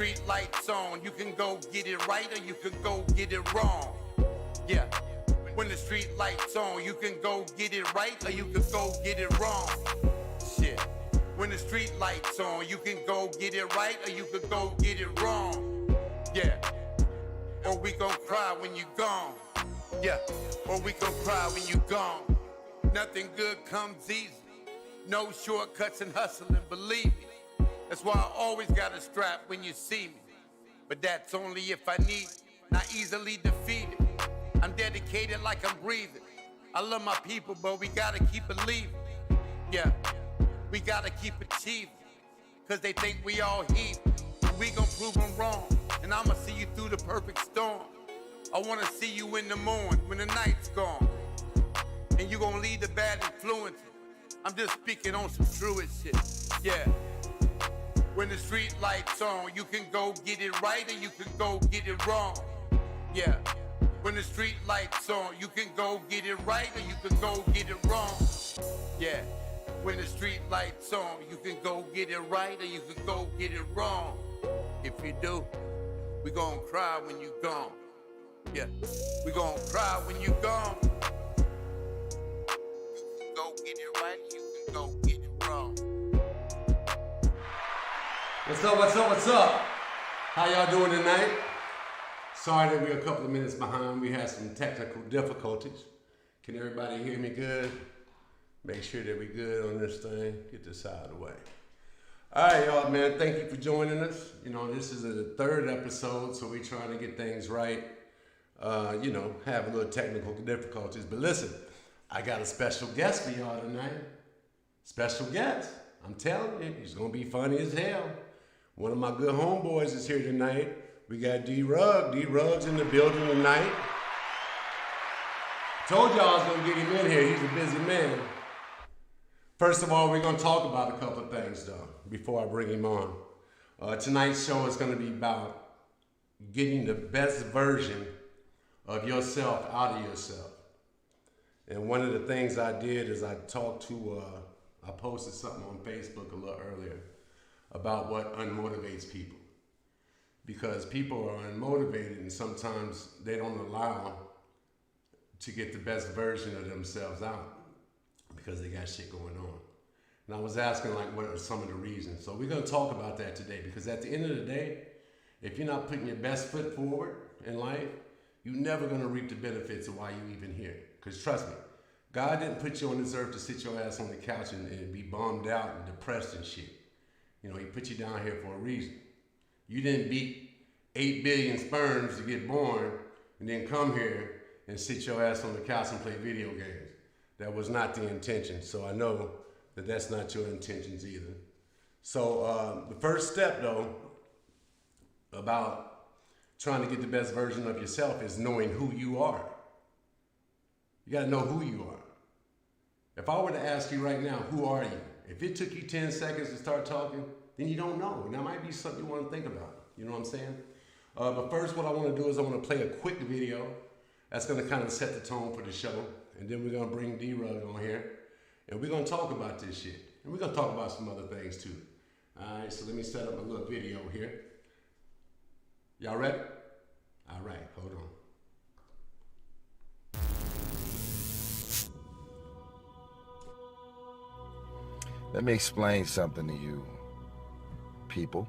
street lights on, you can go get it right or you can go get it wrong. Yeah. When the street lights on, you can go get it right or you can go get it wrong. Shit. When the street lights on, you can go get it right or you can go get it wrong. Yeah. Or we gon' cry when you gone. Yeah. Or we gon' cry when you gone. Nothing good comes easy. No shortcuts in hustling, believe me. That's why I always got a strap when you see me. But that's only if I need it, not easily defeated. I'm dedicated like I'm breathing. I love my people, but we gotta keep believing. Yeah, we gotta keep achieving. Cause they think we all heat. We gon' prove them wrong. And I'ma see you through the perfect storm. I wanna see you in the morning when the night's gone. And you gon' lead the bad influences. I'm just speaking on some truest shit. Yeah. When the street lights on, you can go get it right or you can go get it wrong. Yeah. When the street lights on, you can go get it right or you can go get it wrong. Yeah. When the street lights on, you can go get it right or you can go get it wrong. If you do, we gon' cry when you gone. Yeah. We gon' cry when you gone. You can go get it right or you can go get it wrong. What's up, what's up, what's up? How y'all doing tonight? Sorry that we're a couple of minutes behind. We had some technical difficulties. Can everybody hear me good? Make sure that we good on this thing. Get this out of the way. All right, y'all, man. Thank you for joining us. You know, this is the third episode, so we're trying to get things right. Have a little technical difficulties. But listen, I got a special guest for y'all tonight. Special guest. I'm telling you, he's going to be funny as hell. One of my good homeboys is here tonight. We got D-Rugg. D-Rugg's in the building tonight. Told y'all I was going to get him in here. He's a busy man. First of all, we're going to talk about a couple of things, though, before I bring him on. Tonight's show is going to be about getting the best version of yourself out of yourself. And one of the things I did is I posted something on Facebook a little earlier about what unmotivates people. Because people are unmotivated and sometimes they don't allow to get the best version of themselves out because they got shit going on. And I was asking what are some of the reasons. So we're gonna talk about that today because at the end of the day, if you're not putting your best foot forward in life, you're never gonna reap the benefits of why you even here. Because trust me, God didn't put you on this earth to sit your ass on the couch and be bummed out and depressed and shit. You know, he put you down here for a reason. You didn't beat 8 billion sperms to get born and then come here and sit your ass on the couch and play video games. That was not the intention. So I know that that's not your intentions either. So the first step, though, about trying to get the best version of yourself is knowing who you are. You got to know who you are. If I were to ask you right now, who are you? If it took you 10 seconds to start talking, then you don't know. And that might be something you want to think about. You know what I'm saying? But first, what I want to do is I want to play a quick video that's going to kind of set the tone for the show. And then we're going to bring D-Rugg on here. And we're going to talk about this shit. And we're going to talk about some other things too. All right, so let me set up a little video here. Y'all ready? All right, hold on. Let me explain something to you, people.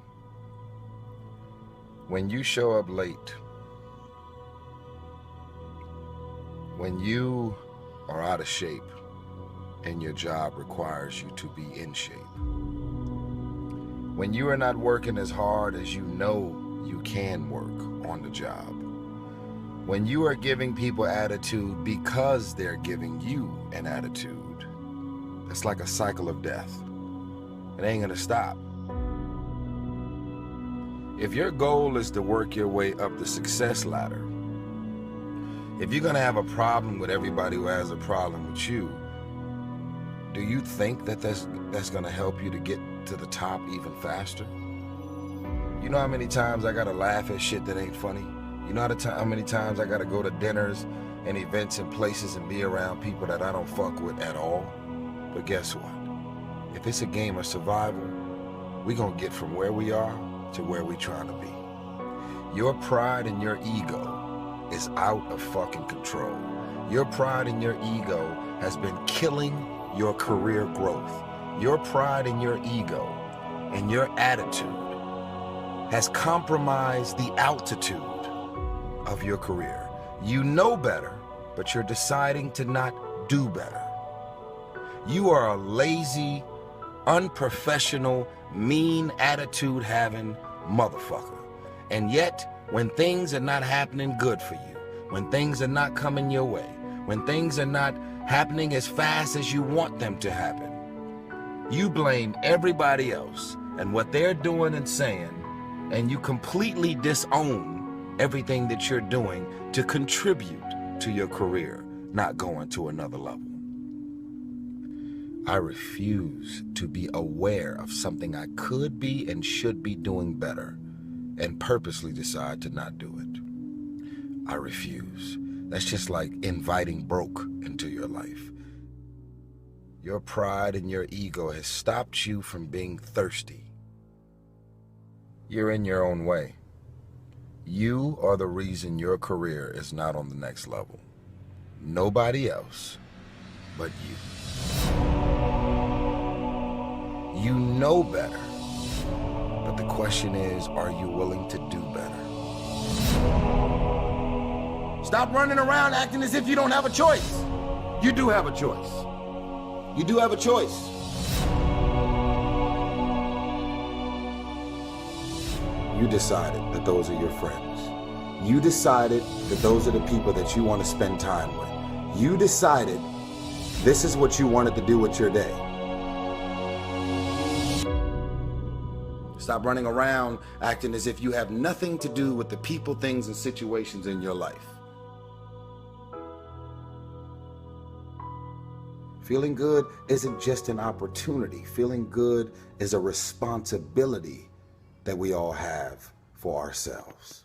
When you show up late, when you are out of shape and your job requires you to be in shape, when you are not working as hard as you know you can work on the job, when you are giving people attitude because they're giving you an attitude, it's like a cycle of death. It ain't gonna stop. If your goal is to work your way up the success ladder, if you're gonna have a problem with everybody who has a problem with you, do you think that that's gonna help you to get to the top even faster? You know how many times I gotta laugh at shit that ain't funny? You know how many times I gotta go to dinners and events and places and be around people that I don't fuck with at all? But guess what? If it's a game of survival, we're gonna get from where we are to where we're trying to be. Your pride and your ego is out of fucking control. Your pride and your ego has been killing your career growth. Your pride and your ego and your attitude has compromised the altitude of your career. You know better, but you're deciding to not do better. You are a lazy, unprofessional, mean attitude having motherfucker. And yet, when things are not happening good for you, when things are not coming your way, when things are not happening as fast as you want them to happen, you blame everybody else and what they're doing and saying, and you completely disown everything that you're doing to contribute to your career not going to another level. I refuse to be aware of something I could be and should be doing better and purposely decide to not do it. I refuse. That's just like inviting broke into your life. Your pride and your ego has stopped you from being thirsty. You're in your own way. You are the reason your career is not on the next level. Nobody else but you. You know better, but the question is, are you willing to do better? Stop running around acting as if you don't have a choice. You do have a choice. You do have a choice. You decided that those are your friends. You decided that those are the people that you want to spend time with. You decided this is what you wanted to do with your day. Stop running around acting as if you have nothing to do with the people, things, and situations in your life. Feeling good isn't just an opportunity. Feeling good is a responsibility that we all have for ourselves.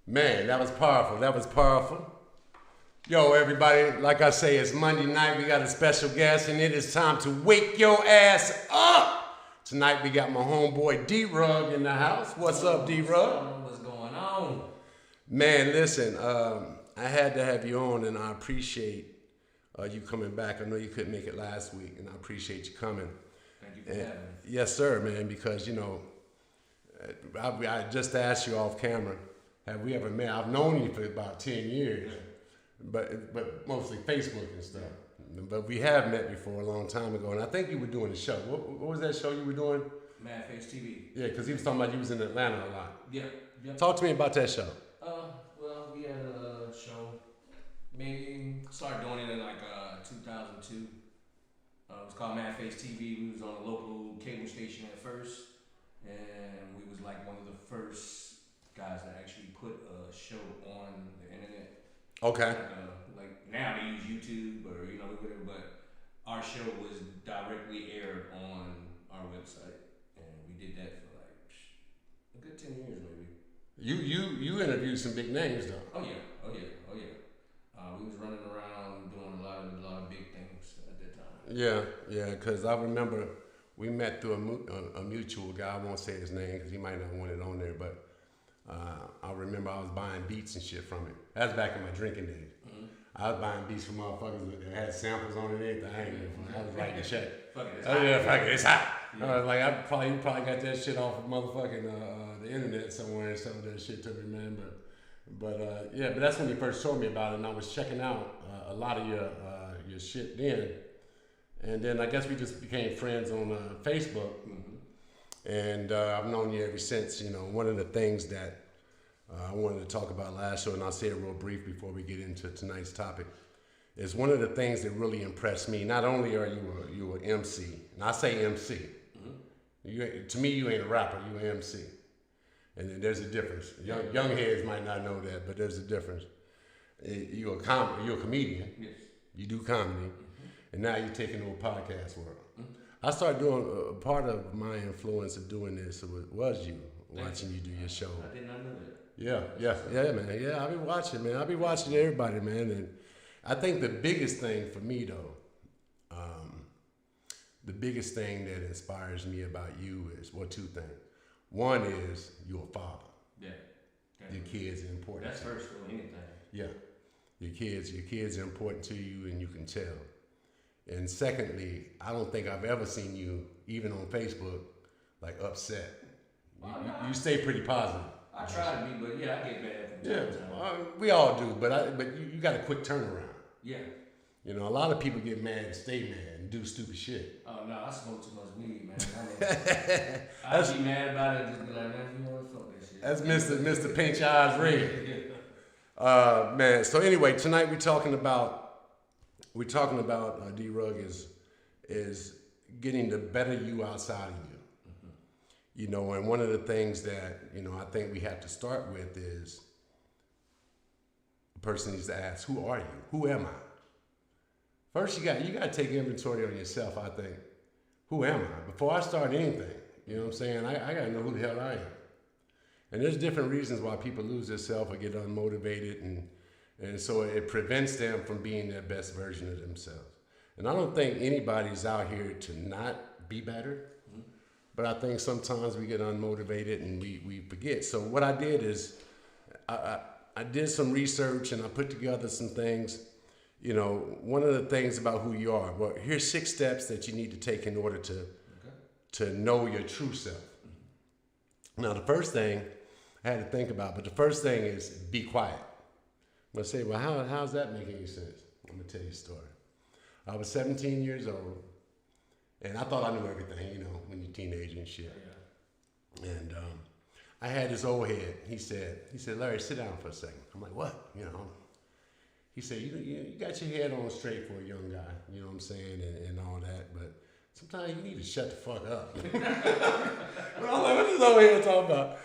Man, that was powerful. That was powerful. Yo, everybody, like I say, it's Monday night. We got a special guest, and it is time to wake your ass up. Tonight, we got my homeboy D-Rugg in the house. What's up, D-Rugg? What's going on? Man, listen, I had to have you on, and I appreciate you coming back. I know you couldn't make it last week, and I appreciate you coming. Thank you for having me. Yes, sir, man, because, you know, I just asked you off camera, have we ever met? I've known you for about 10 years. But mostly Facebook and stuff. But we have met before a long time ago, and I think you were doing a show. What was that show you were doing? Mad Face TV. Yeah, because he was talking about you was in Atlanta a lot. Yeah. Talk to me about that show. Well, we had a show. Maybe started doing it in like 2002. It was called Mad Face TV. We was on a local cable station at first, and we was like one of the first guys that actually put a show on the internet. Okay. Like now they use YouTube or whatever, but our show was directly aired on our website, and we did that for like a good 10 years maybe. You interviewed some big names though. Oh yeah. We was running around doing a lot of big things at that time. Yeah, because I remember we met through a mutual guy. I won't say his name because he might not want it on there, but I remember I was buying beats and shit from him. That was back in my drinking days. Mm-hmm. I was buying beats from motherfuckers that had samples on it and everything. I was writing the check. Fuck it, it's hot. Yeah. I was like, you probably got that shit off of motherfucking the internet somewhere and some of that shit to me, man. But that's when you first told me about it, and I was checking out a lot of your shit then. And then I guess we just became friends on Facebook. Mm-hmm. And I've known you ever since. You know, one of the things that I wanted to talk about last show, and I'll say it real brief before we get into tonight's topic, is one of the things that really impressed me. Not only are you an MC, and I say MC. Mm-hmm. To me, you ain't a rapper, you an MC. And then there's a difference. Young heads might not know that, but there's a difference. You're a comedian. Yes. You do comedy. Mm-hmm. And now you're taking over podcast world. Mm-hmm. I started doing, part of my influence of doing this was you, watching you do your show. I did not know that. Yeah, man. Yeah, I be watching, man. I be watching everybody, man. And I think the biggest thing for me, though, the biggest thing that inspires me about you is, well, two things. One is you're a father. Yeah. Your kids are important. That's first for anything. Yeah. Your kids are important to you, and you can tell. And secondly, I don't think I've ever seen you, even on Facebook, like upset. You stay pretty positive. I try to be, but yeah, I get bad from time to time. We all do, but you got a quick turnaround. Yeah. You know, a lot of people get mad and stay mad and do stupid shit. Oh no, I smoke too much weed, man. I'd be mad about it and just be like, man, you know what, fuck that shit. That's Mr. Paint Your Eyes Red. Man, so anyway, tonight we're talking about D-Rugg is getting the better you outside of you. You know, and one of the things that, you know, I think we have to start with is a person needs to ask, who are you? Who am I? First, you got to take inventory on yourself, I think. Who am I? Before I start anything, you know what I'm saying? I got to know who the hell I am. And there's different reasons why people lose themselves or get unmotivated, and so it prevents them from being their best version of themselves. And I don't think anybody's out here to not be better. But I think sometimes we get unmotivated and we forget. So what I did is I did some research and I put together some things. You know, one of the things about who you are. Well, here's 6 steps that you need to take in order to know your true self. Now, the first thing I had to think about, but the first thing is be quiet. I'm going to say, well, how's that make any sense? I'm going to tell you a story. I was 17 years old. And I thought I knew everything, you know, when you're a teenager and shit. Yeah. And I had this old head. He said, Larry, sit down for a second. I'm like, what? You know. He said, you got your head on straight for a young guy, you know what I'm saying, and all that. But sometimes you need to shut the fuck up. But I'm like, what is this old head talking about?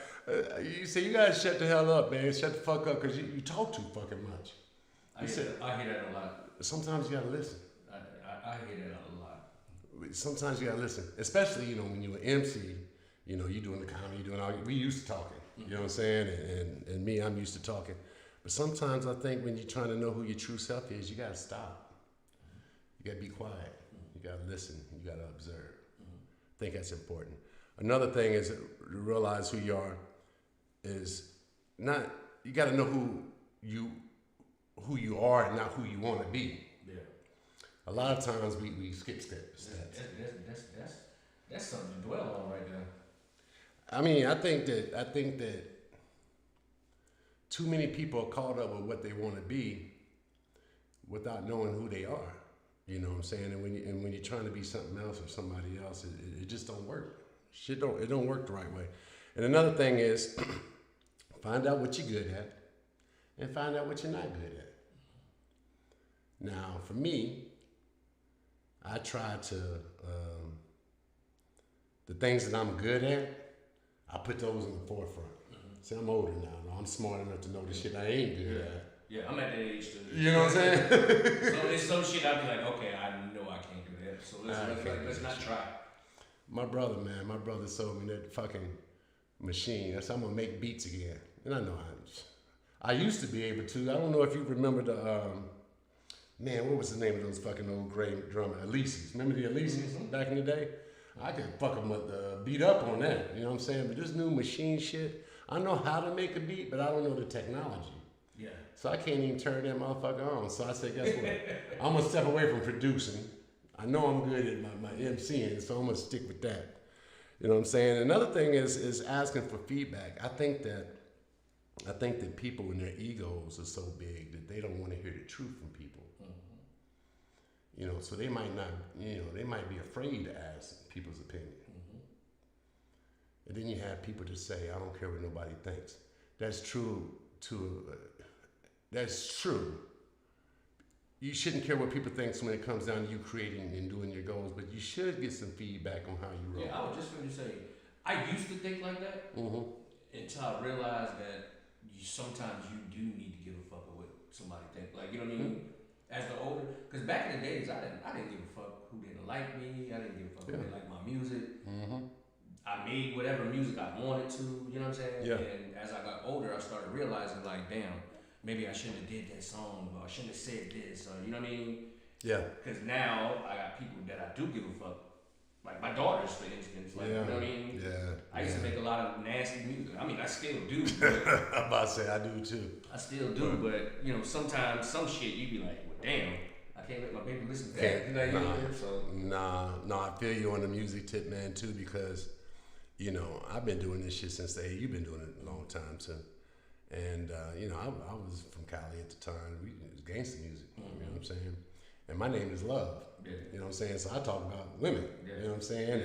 You say, you got to shut the hell up, man. Shut the fuck up because you talk too fucking much. I hear that a lot. Sometimes you got to listen. I hear that a lot. Sometimes you gotta listen, especially, you know, when you're an MC, you know, you doing the comedy, you doing all, we used to talking, you know what I'm saying? And me, I'm used to talking. But sometimes I think when you're trying to know who your true self is, you gotta stop. You gotta be quiet. You gotta listen. You gotta observe. I think that's important. Another thing is to realize who you are is not, you gotta know who you are and not who you wanna be. A lot of times we skip steps. That's something to dwell on right there. I mean, I think that too many people are caught up with what they want to be without knowing who they are. You know what I'm saying? And when you're trying to be something else or somebody else, it just don't work. It don't work the right way. And another thing is find out what you're good at and find out what you're not good at. Now, for me, I try to, the things that I'm good at, I put those in the forefront. See, I'm older now. I'm smart enough to know the shit I ain't good at. Yeah, I'm at that age too. You know what I'm saying? So there's some shit I'd be like, okay, I know I can't do that. So let's not try. My brother sold me that fucking machine. That's how I'm gonna make beats again. And I know I used to be able to. I don't know if you remember the, man, what was the name of those fucking old great drummer? Elises. Remember the Elises back in the day? I could fuck them with beat up on that. You know what I'm saying? But this new machine shit, I know how to make a beat, but I don't know the technology. Yeah. So I can't even turn that motherfucker on. So I said, guess what? I'm gonna step away from producing. I know I'm good at my MCing, so I'm gonna stick with that. You know what I'm saying? Another thing is asking for feedback. I think that people in their egos are so big that they don't want to hear the truth from people. You know, so they might not, you know, they might be afraid to ask people's opinion. And then you have people to say, I don't care what nobody thinks. That's true that's true. You shouldn't care what people think when it comes down to you creating and doing your goals, but you should get some feedback on how you roll. Yeah, I was just going to say, I used to think like that until I realized that sometimes you do need to give a fuck with what somebody think. Like, you know what I mean? As the older, because back in the days, I didn't give a fuck who didn't like me. I didn't give a fuck who didn't like my music. I made whatever music I wanted to. You know what I'm saying? Yeah. And as I got older, I started realizing, like, damn, maybe I shouldn't have did that song, or I shouldn't have said this, or you know what I mean? Yeah. Because now I got people that I do give a fuck like my daughters, for instance. Like, you know what I mean? Yeah. I used to make a lot of nasty music. I mean, I still do. But I'm about to say I do too. I still do, but you know, sometimes some shit you be like, well, damn, I can't let my baby listen to that. You know what I mean? So. Nah, I feel you on the music tip, man, too, because, you know, I've been doing this shit since the age. You've been doing it a long time, too. And, you know, I was from Cali at the time. It was gangster music, you know what I'm saying? And my name is Love, you know what I'm saying? So I talk about women, you know what I'm saying?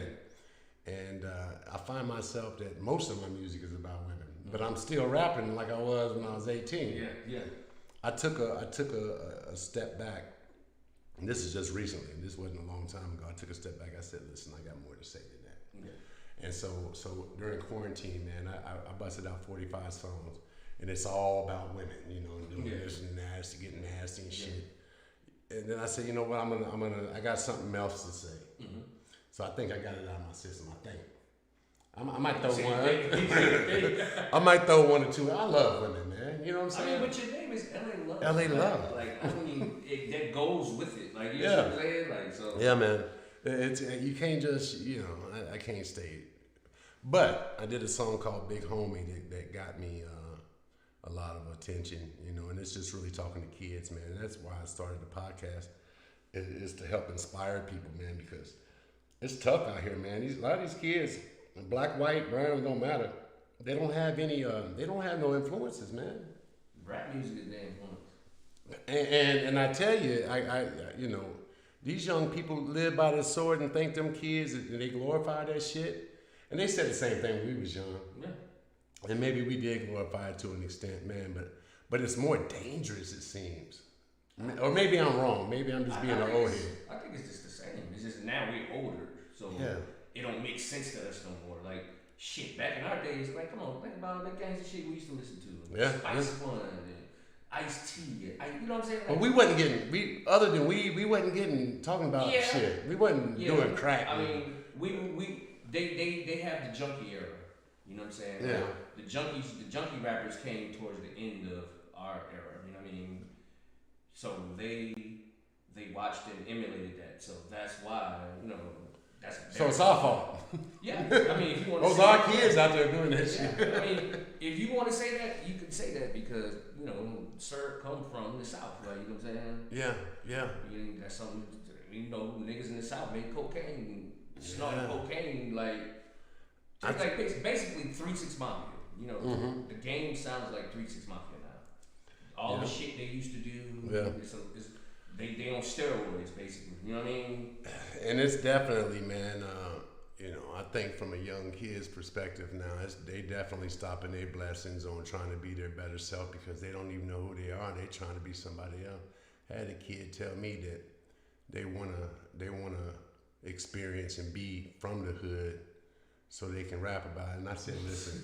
And I find myself that most of my music is about women. But I'm still rapping like I was when I was 18. Yeah. I took a step back, and this is just recently. This wasn't a long time ago. I took a step back. I said, "Listen, I got more to say than that." Yeah. And so during quarantine, man, I busted out 45 songs, and it's all about women, you know, doing this and nasty, getting nasty and shit. And then I said, you know what? I got something else to say. Mm-hmm. So I think I got it out of my system. I think. I might throw one. I might throw one or two. I love women, man. You know what I'm saying? I mean, but your name is LA Love. LA Love. Like, I mean, that goes with it. Like, you know what I'm saying? Like, so. Yeah, man. It's you can't just, you know, I can't stay. But I did a song called Big Homie that got me a lot of attention, you know, and it's just really talking to kids, man. And that's why I started the podcast, is to help inspire people, man, because it's tough out here, man. A lot of these kids, black, white, brown, it don't matter. They don't have any. They don't have no influences, man. Rap music is their influence. And I tell you, I you know, these young people live by the sword and think them kids, and they glorify that shit. And they said the same thing when we was young. Yeah. And maybe we did glorify it to an extent, man. But it's more dangerous, it seems. Or maybe I'm wrong. Maybe I'm just being an old head. I think it's just the same. It's just now we're older, so it don't make sense to us no more. Like, shit, back in our days, like, come on, think about that gangster shit we used to listen to. Yeah. Spice One and Ice-T. You know what I'm saying? Like, well, we wasn't getting, other than we wasn't getting, talking about shit. We wasn't doing crack. I mean, they have the junkie era. You know what I'm saying? Yeah. Like, the junkie rappers came towards the end of our era. You know what I mean? So they watched and emulated that. So that's why, you know, so it's our fault. Yeah. I mean, if you want to those are kids out there doing that shit. I mean, if you want to say that, you can say that because, you know, sir come from the South, right? You know what I'm saying? Yeah. That's something, you know, niggas in the South make cocaine, snorting cocaine, like basically 3 6 Mafia. You know, the game sounds like 3 6 Mafia now. All the shit they used to do, they on steroids, basically. You know what I mean? And it's definitely, man, you know, I think from a young kid's perspective now, they definitely stopping their blessings on trying to be their better self because they don't even know who they are. They trying to be somebody else. I had a kid tell me that they wanna experience and be from the hood so they can rap about it. And I said, listen,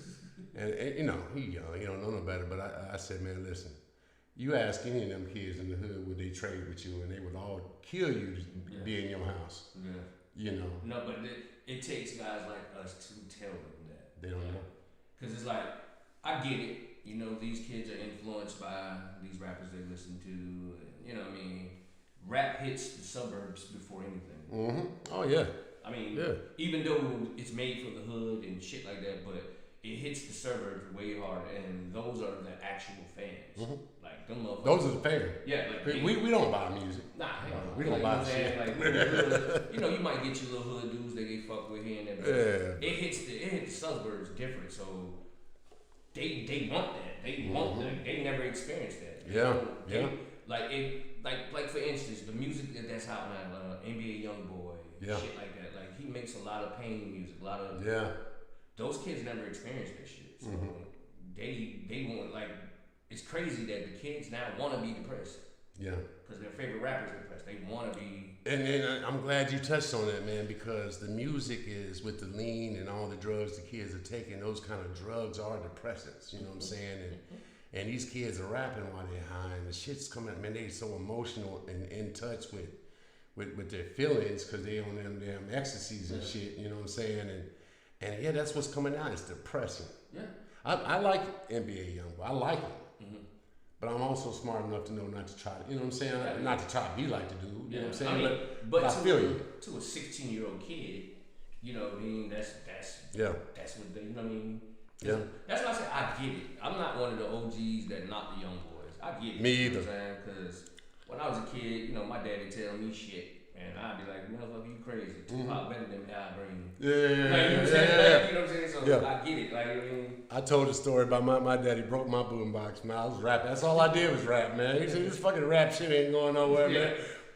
and you know, he young, he don't know no better, but I said, man, listen, you ask any of them kids in the hood, would they trade with you, and they would all kill you to be in your house. Yeah. You know. No, but it takes guys like us to tell them that. They don't know. Because it's like, I get it. You know, these kids are influenced by these rappers they listen to. You know what I mean? Rap hits the suburbs before anything. Mm-hmm. Oh, yeah. I mean, even though it's made for the hood and shit like that, but it hits the suburbs way harder, and those are the actual fans. Mm-hmm. Like, them motherfuckers. Those are the fans. Yeah, like we don't buy music. Nah, hell no. We don't buy shit. Like, you know, you might get your little hood dudes that they fuck with here and there, but it hits the suburbs different, so they want that. They want that. They never experienced that. Like for instance, the music that's out now, NBA YoungBoy, shit like that. Like, he makes a lot of pain music, a lot of those kids never experienced that shit. So they want, like, it's crazy that the kids now want to be depressed. Yeah. Because their favorite rappers are depressed. They want to be. And I'm glad you touched on that, man, because the music is with the lean and all the drugs the kids are taking. Those kind of drugs are depressants. You know what I'm saying? And these kids are rapping while they're high, and the shit's coming out. Man, they so emotional and in touch with their feelings because they on them damn ecstasies and shit. You know what I'm saying? And yeah, that's what's coming out. It's depressing. Yeah. I like NBA YoungBoy. I like him. Mm-hmm. But I'm also smart enough to know not to try to, you know what I'm saying? Not to try to be like the dude. You know what I'm saying? But I feel you. To a 16-year-old kid, you know what I mean? That's what they, you know what I mean? Yeah. That's why I say I get it. I'm not one of the OGs that knock the young boys. I get it. Me you either. know what I'm saying? Because when I was a kid, you know, my daddy tell me shit, and I'd be like, motherfucker, you crazy. Tupac better than Al Green. Yeah. Like, you know what I'm saying? You know what I'm saying? So Yeah. I get it. Like, you know what I mean? I told a story about my daddy broke my boombox, man. I was rapping. That's all I did was rap, man. He said, this fucking rap shit ain't going nowhere, man.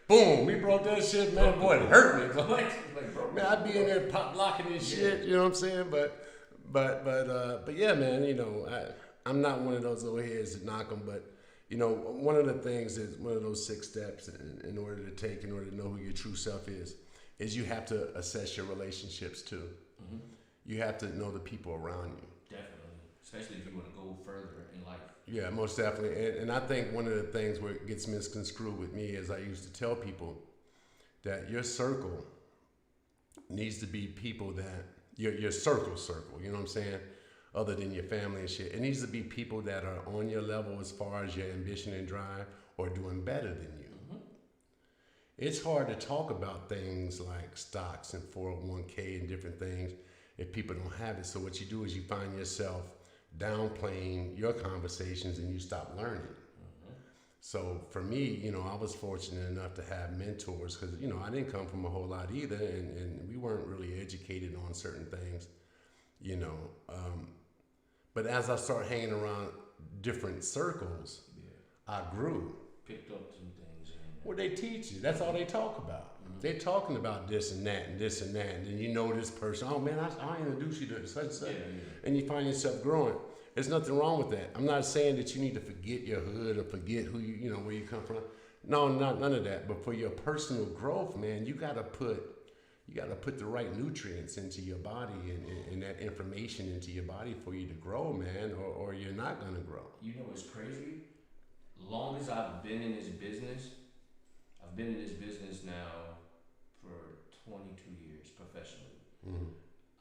Boom, he broke that shit, man. Boy, it hurt me. Like, bro, Man, I'd be in there pop locking this shit, you know what I'm saying? But yeah, man, you know, I'm not one of those old heads that knock them, but you know, one of the things is one of those 6 steps in order to take, in order to know who your true self is you have to assess your relationships too. Mm-hmm. You have to know the people around you. Definitely, especially if you want to go further in life. Yeah, most definitely. And I think one of the things where it gets misconstrued with me is I used to tell people that your circle needs to be people that, your circle, you know what I'm saying? Other than your family and shit. It needs to be people that are on your level as far as your ambition and drive or doing better than you. Mm-hmm. It's hard to talk about things like stocks and 401k and different things if people don't have it. So what you do is you find yourself downplaying your conversations and you stop learning. Mm-hmm. So for me, you know, I was fortunate enough to have mentors because, you know, I didn't come from a whole lot either and we weren't really educated on certain things, you know. But as I started hanging around different circles, I grew. Picked up some things. Well, they teach you. That's all they talk about. Mm-hmm. They're talking about this and that and this and that. And then you know this person. Oh, man, I introduced you to such and such. And you find yourself growing. There's nothing wrong with that. I'm not saying that you need to forget your hood or forget who you know, where you come from. No, none of that. But for your personal growth, man, you got to put the right nutrients into your body and that information into your body for you to grow, man, or you're not going to grow. You know what's crazy? Long as I've been in this business, I've been in this business now for 22 years professionally. Mm-hmm.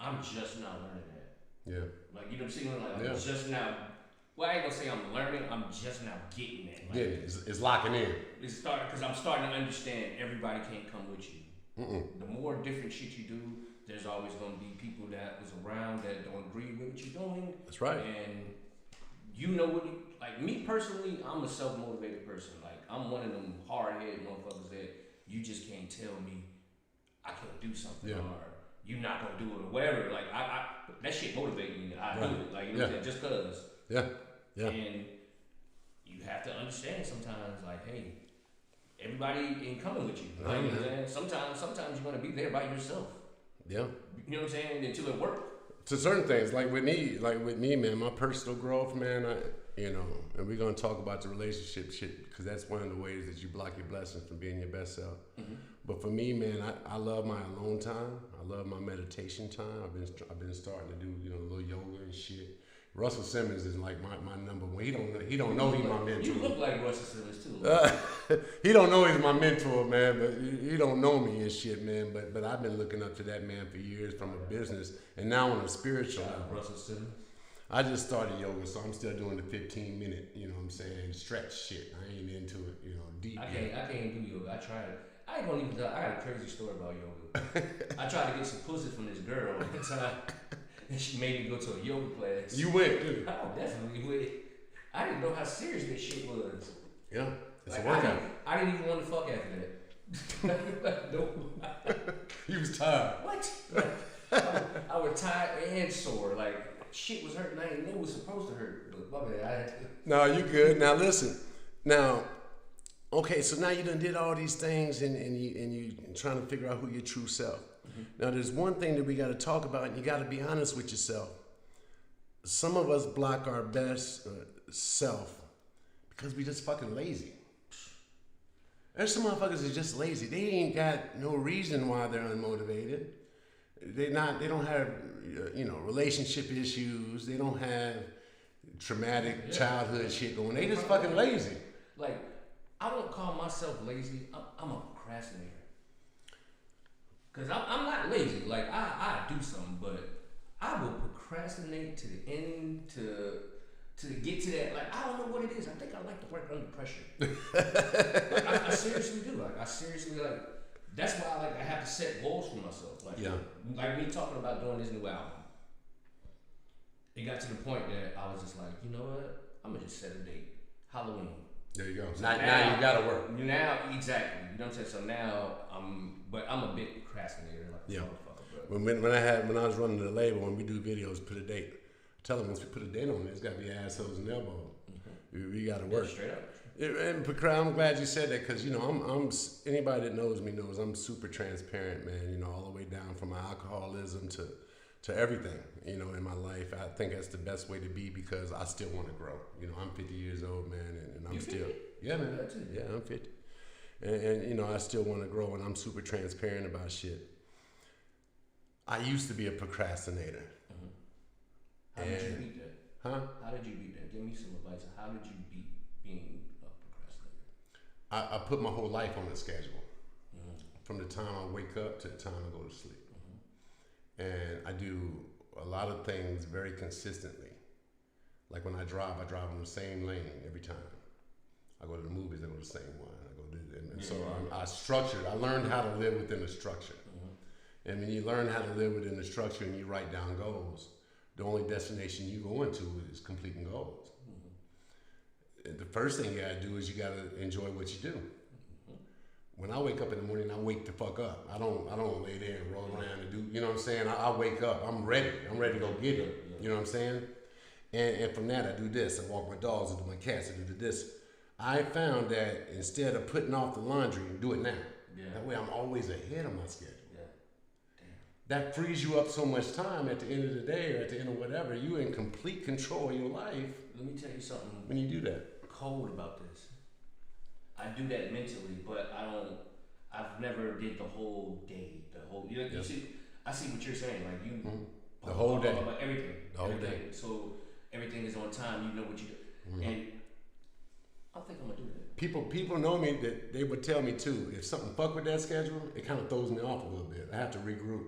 I'm just now learning that. Yeah. Like, you know what I'm saying? Like, I'm just now, well, I ain't going to say I'm learning, I'm just now getting that. Like, yeah, it's locking in. Because I'm starting to understand everybody can't come with you. Mm-mm. The more different shit you do, there's always going to be people that was around that don't agree with what you're doing. That's right. And you know what, like me personally, I'm a self-motivated person. Like, I'm one of them hard-headed motherfuckers that you just can't tell me I can't do something or you're not going to do it or whatever. Like, I that shit motivates me. I do it. Like, you know what I'm saying? Just because. Yeah. Yeah. And you have to understand sometimes, like, hey, everybody ain't coming with you. Like, you know what I'm saying? Sometimes you're gonna be there by yourself. Yeah. You know what I'm saying? Until it works. To certain things, like with me, man, my personal growth, man, you know, and we're gonna talk about the relationship shit because that's one of the ways that you block your blessings from being your best self. Mm-hmm. But for me, man, I love my alone time. I love my meditation time. I've been starting to do, you know, a little yoga and shit. Russell Simmons is like my number one. He don't know he's my mentor. You look like Russell Simmons too. He don't know he's my mentor, man. But he don't know me and shit, man. But I've been looking up to that man for years from a business and now on a spiritual level. Russell Simmons. I just started yoga, so I'm still doing the 15-minute, you know what I'm saying, stretch shit. I ain't into it, you know, deep. I can't do yoga. I tried it. I ain't gonna even tell. I got a crazy story about yoga. I tried to get some pussy from this girl one time. And she made me go to a yoga class. You went, too? I definitely went. I didn't know how serious this shit was. Yeah, it's like, a workout. I didn't even want to fuck after that. No. You was tired. What? I was tired and sore. Like, shit was hurting. I didn't know it was supposed to hurt. But my bad. No, you good. Now listen. Now, okay, so now you done did all these things and you trying to figure out who your true self. Mm-hmm. Now, there's one thing that we got to talk about, and you got to be honest with yourself. Some of us block our best self because we just fucking lazy. There's some motherfuckers that are just lazy. They ain't got no reason why they're unmotivated. They don't have, you know, relationship issues. They don't have traumatic childhood shit going. They just fucking lazy. Like, I don't call myself lazy. I'm a procrastinator. Because I'm not lazy. Like, I do something, but I will procrastinate to the end to get to that. Like, I don't know what it is. I think I like to work under pressure. Like, I seriously do. Like, I seriously, like, That's why I have to set goals for myself. Like me talking about doing this new album. It got to the point that I was just like, you know what? I'm gonna just set a date. Halloween. There you go. So now you gotta work. Now, exactly. You know what I'm saying? So now I'm a bit procrastinator, like a motherfucker. Bro. When I was running the label, when we do videos, put a date. Tell them once we put a date on it, it's gotta be assholes and elbows. We gotta work. Yeah, straight up. And I'm glad you said that because I'm anybody that knows me knows I'm super transparent, man. All the way down from my alcoholism to everything, in my life. I think that's the best way to be because I still want to grow. I'm 50 years old, man, and I'm still, man. Yeah, I'm 50. And I still want to grow, and I'm super transparent about shit. I used to be a procrastinator. How did you beat that? Huh? How did you beat that? Give me some advice. How did you beat being a procrastinator? I put my whole life on a schedule. From the time I wake up to the time I go to sleep. And I do a lot of things very consistently. Like when I drive in the same lane every time. I go to the movies, I go to the same one. So I structured. I learned how to live within a structure. And when you learn how to live within the structure and you write down goals, the only destination you go into is completing goals. The first thing you gotta do is you gotta enjoy what you do. When I wake up in the morning, I wake the fuck up. I don't lay there and roll around and do, you know what I'm saying? I wake up, I'm ready to go get it. You know what I'm saying? And from that, I do this. I walk my dogs, I do my cats, I do this. I found that instead of putting off the laundry, do it now. That way I'm always ahead of my schedule. That frees you up so much time at the end of the day or at the end of whatever. You're in complete control of your life. Let me tell you something. When you do that. Cold about this. I do that mentally, but I've never did the whole day. You see, I see what you're saying. Like you, the whole day, everything, the whole day. So everything is on time. You know what you do, and I think I'm gonna do that. People know me that they would tell me too. If something fuck with that schedule, it kind of throws me off a little bit. I have to regroup.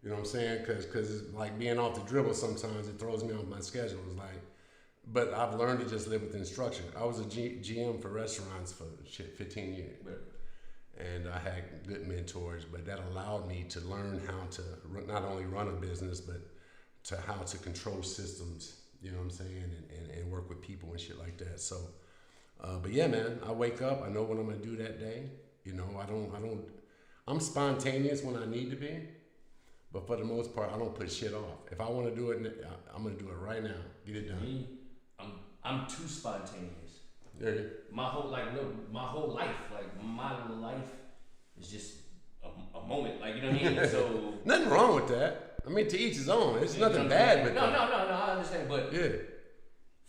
You know what I'm saying? Because it's like being off the dribble. Sometimes it throws me off my schedule. It's like. But I've learned to just live within structure. I was a GM for restaurants for 15 years. And I had good mentors, but that allowed me to learn how to not only run a business, but to how to control systems, you know what I'm saying, and work with people and shit like that. So, but yeah, man, I wake up, I know what I'm gonna do that day. I'm spontaneous when I need to be, but for the most part, I don't put shit off. If I wanna do it, I'm gonna do it right now, get it done. I'm too spontaneous. Yeah. My whole life, like my life is just a moment, like you know what I mean. So nothing wrong with that. I mean, to each his own. It's nothing bad with that. No, I understand, but yeah,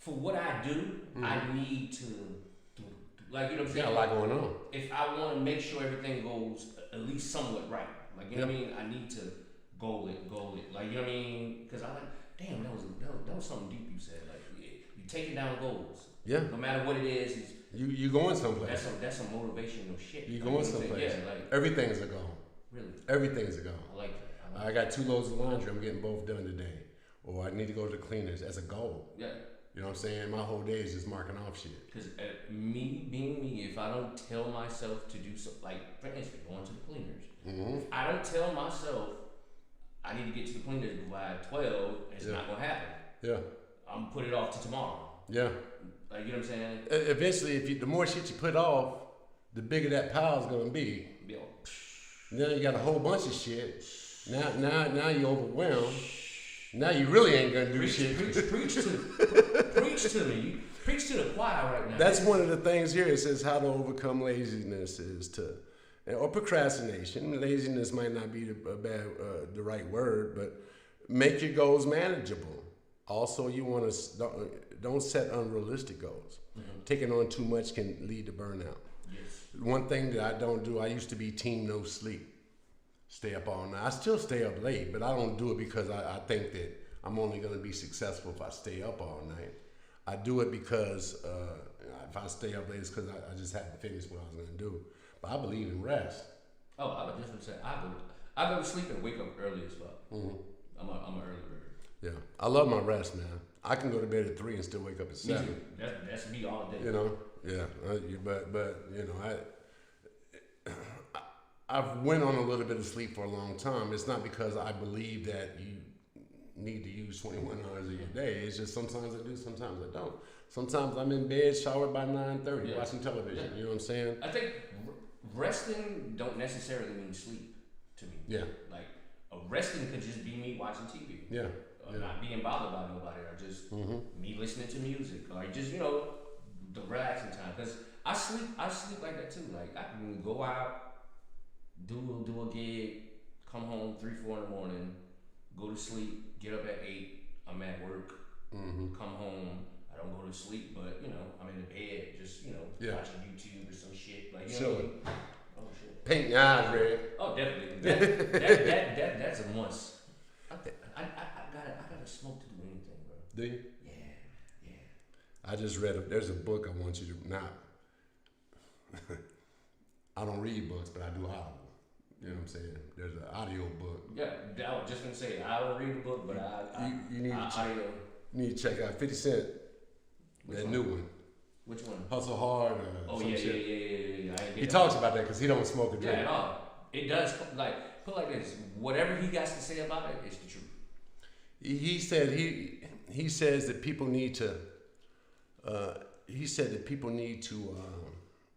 for what I do, I need to, like you know what I'm saying. Got a lot going on. If I want to make sure everything goes at least somewhat right, like you know what I mean, I need to goal it, like you know what I mean, because I like, damn, that was something deep you said, like. Taking down goals. Yeah. No matter what it is you going someplace. That's some motivational shit. You going someplace. Yeah, like everything's a goal. Really. Everything's a goal. I like that. I got 2 loads of laundry. I'm getting both done today, or I need to go to the cleaners. That's a goal. Yeah. You know what I'm saying? My whole day is just marking off shit. Because me being me, if I don't tell myself to do something, like for instance, going to the cleaners. If I don't tell myself I need to get to the cleaners by 12, it's not gonna happen. Yeah. I'm gonna put it off to tomorrow. Yeah. Like, you know what I'm saying? Eventually, the more shit you put off, the bigger that pile's gonna be. Yeah. Now you got a whole bunch of shit. Now you're overwhelmed. Now you really ain't gonna do shit. Preach to me. Preach to the choir right now. That's one of the things here. It says how to overcome laziness or procrastination. Laziness might not be the right word, but make your goals manageable. Also, you want to don't set unrealistic goals. Taking on too much can lead to burnout. Yes. One thing that I don't do, I used to be team no sleep. Stay up all night. I still stay up late, but I don't do it because I think that I'm only going to be successful if I stay up all night. I do it because if I stay up late, it's because I just haven't finished what I was going to do. But I believe in rest. Oh, I was just going to say, I go to sleep and wake up early as fuck. I'm an early bird. Yeah, I love my rest, man. I can go to bed at 3 and still wake up at 7. Me too. That's me all day. You know, yeah. But you know, I've went on a little bit of sleep for a long time. It's not because I believe that you need to use 21 hours of your day. It's just sometimes I do, sometimes I don't. Sometimes I'm in bed, showered by 9:30, watching television. You know what I'm saying? I think resting don't necessarily mean sleep to me. Yeah. Like resting could just be me watching TV. Yeah. Not being bothered by nobody, or just me listening to music, or just the relaxing time. Cause I sleep like that too. Like I can go out, do a gig, come home 3-4 in the morning, go to sleep, get up at 8. I'm at work, come home. I don't go to sleep, but I'm in the bed, just watching YouTube or some shit. Like you know what I mean? Oh shit. Paint your eyes red. Oh, definitely. That's a must. I gotta smoke to do anything, bro. Do you? Yeah. I just read there's a book I want you to not. I don't read books, but I do audible. You know what I'm saying? There's an audio book. Yeah, I was just gonna say I don't read the book, but you need to check. audio. You need to check out 50 Cent. That new one. Which one? Hustle Hard. Oh some yeah. He talks about that because he don't smoke or drink. Yeah, at all. It does put like this. Whatever he has to say about it is the truth. He said he says that people need to. He said that people need to.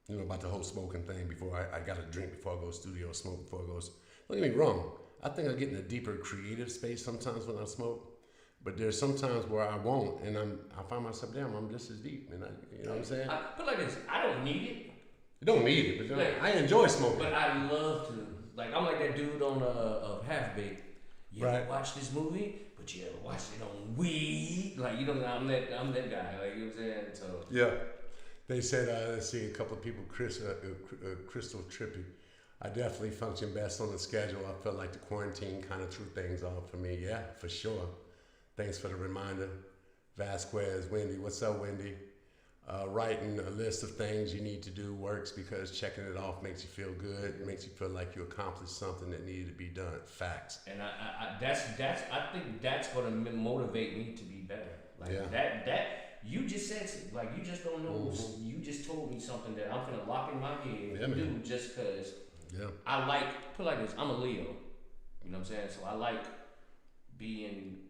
About the whole smoking thing. Before I got to drink before I go to studio, smoke before I go. Don't get me wrong. I think I get in a deeper creative space sometimes when I smoke. But there's sometimes where I won't, and I find myself, damn, I'm just as deep, and you know what I'm saying? Put like this, I don't need it. You don't need it, but I enjoy smoking. But I love to. Like I'm like that dude on of Half Baked. You ever watch this movie? But you ever watched it on weed? Like I'm that guy. Like you know what I'm saying? So yeah, they said let's see, a couple of people, Crystal Trippy. I definitely function best on the schedule. I felt like the quarantine kind of threw things off for me. Yeah, for sure. Thanks for the reminder. Vasquez, Wendy, what's up, Wendy? Writing a list of things you need to do works because checking it off makes you feel good. It makes you feel like you accomplished something that needed to be done. Facts. And I think that's gonna motivate me to be better. Like that you just said it. Like you just don't know. You just told me something that I'm gonna lock in my head and do just cause. Yeah. I put it like this. I'm a Leo. You know what I'm saying? So I like being.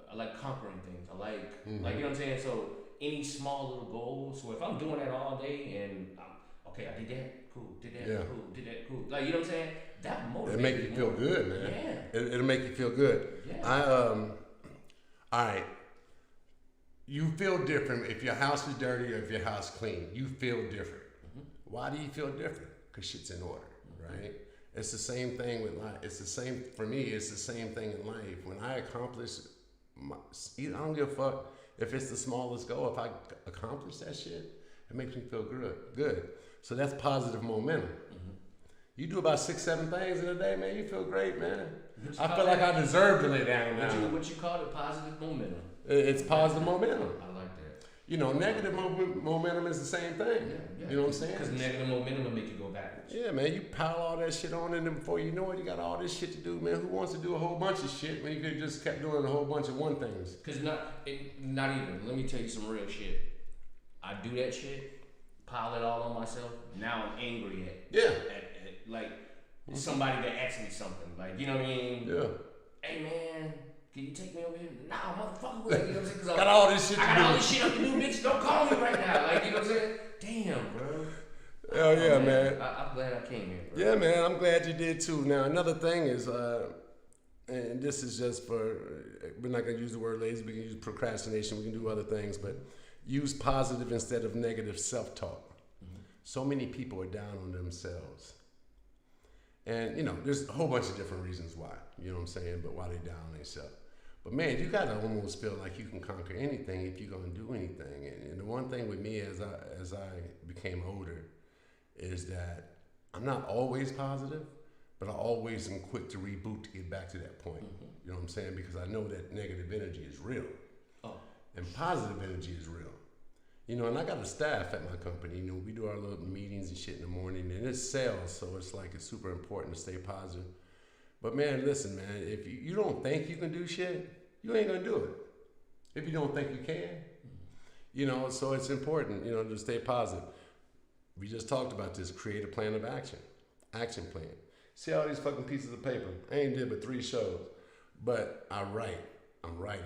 I like conquering things. I like you know what I'm saying. So any small little goals. So if I'm doing that all day and I did that, cool. Did that, cool. Did that, cool. Like you know what I'm saying. That motivates. It'll make you feel good, man. Yeah. It'll make you feel good. Yeah. All right. You feel different if your house is dirty or if your house clean. You feel different. Why do you feel different? Because shit's in order, right? It's the same thing with life. It's the same for me. It's the same thing in life. When I accomplish, I don't give a fuck if it's the smallest goal. If I accomplish that shit, it makes me feel good. So that's positive momentum. You do about 6-7 things in a day, man. You feel great, man. I feel like I deserve to lay down now. What you call it? Positive momentum. It's positive momentum. I like that. Negative momentum is the same thing. Yeah. You know what I'm saying? Because negative momentum will make you go backwards. Yeah, man. You pile all that shit on, and then before you know it, you got all this shit to do, man. Who wants to do a whole bunch of shit when you could just kept doing a whole bunch of one things? Because not even. Let me tell you some real shit. I do that shit, pile it all on myself. Now I'm angry at somebody that asked me something. Like, you know what I mean? Yeah. Hey, man. Can you take me over here? Nah, motherfucker. Like, you know what I'm saying? Cause got all this shit to do. I got all this shit up to do, bitch. Don't call me right now. Like, you know what I'm saying? Damn, bro. Hell yeah, man. I'm glad I came here, bro. Yeah, man. I'm glad you did too. Now, another thing is, and this is just for, we're not going to use the word lazy. We can use procrastination. We can do other things, but use positive instead of negative self-talk. So many people are down on themselves. And, there's a whole bunch of different reasons why, you know what I'm saying, but why they down on themselves. But man, you gotta almost feel like you can conquer anything if you're gonna do anything. And the one thing with me as I became older is that I'm not always positive, but I always am quick to reboot to get back to that point. You know what I'm saying? Because I know that negative energy is real. And positive energy is real. And I got a staff at my company. We do our little meetings and shit in the morning, and it's sales, so it's super important to stay positive. But man, listen, man, if you don't think you can do shit, you ain't gonna do it. If you don't think you can, so it's important, to stay positive. We just talked about this, create a plan of action plan. See all these fucking pieces of paper. I ain't did but 3 shows. But I write. I'm writing,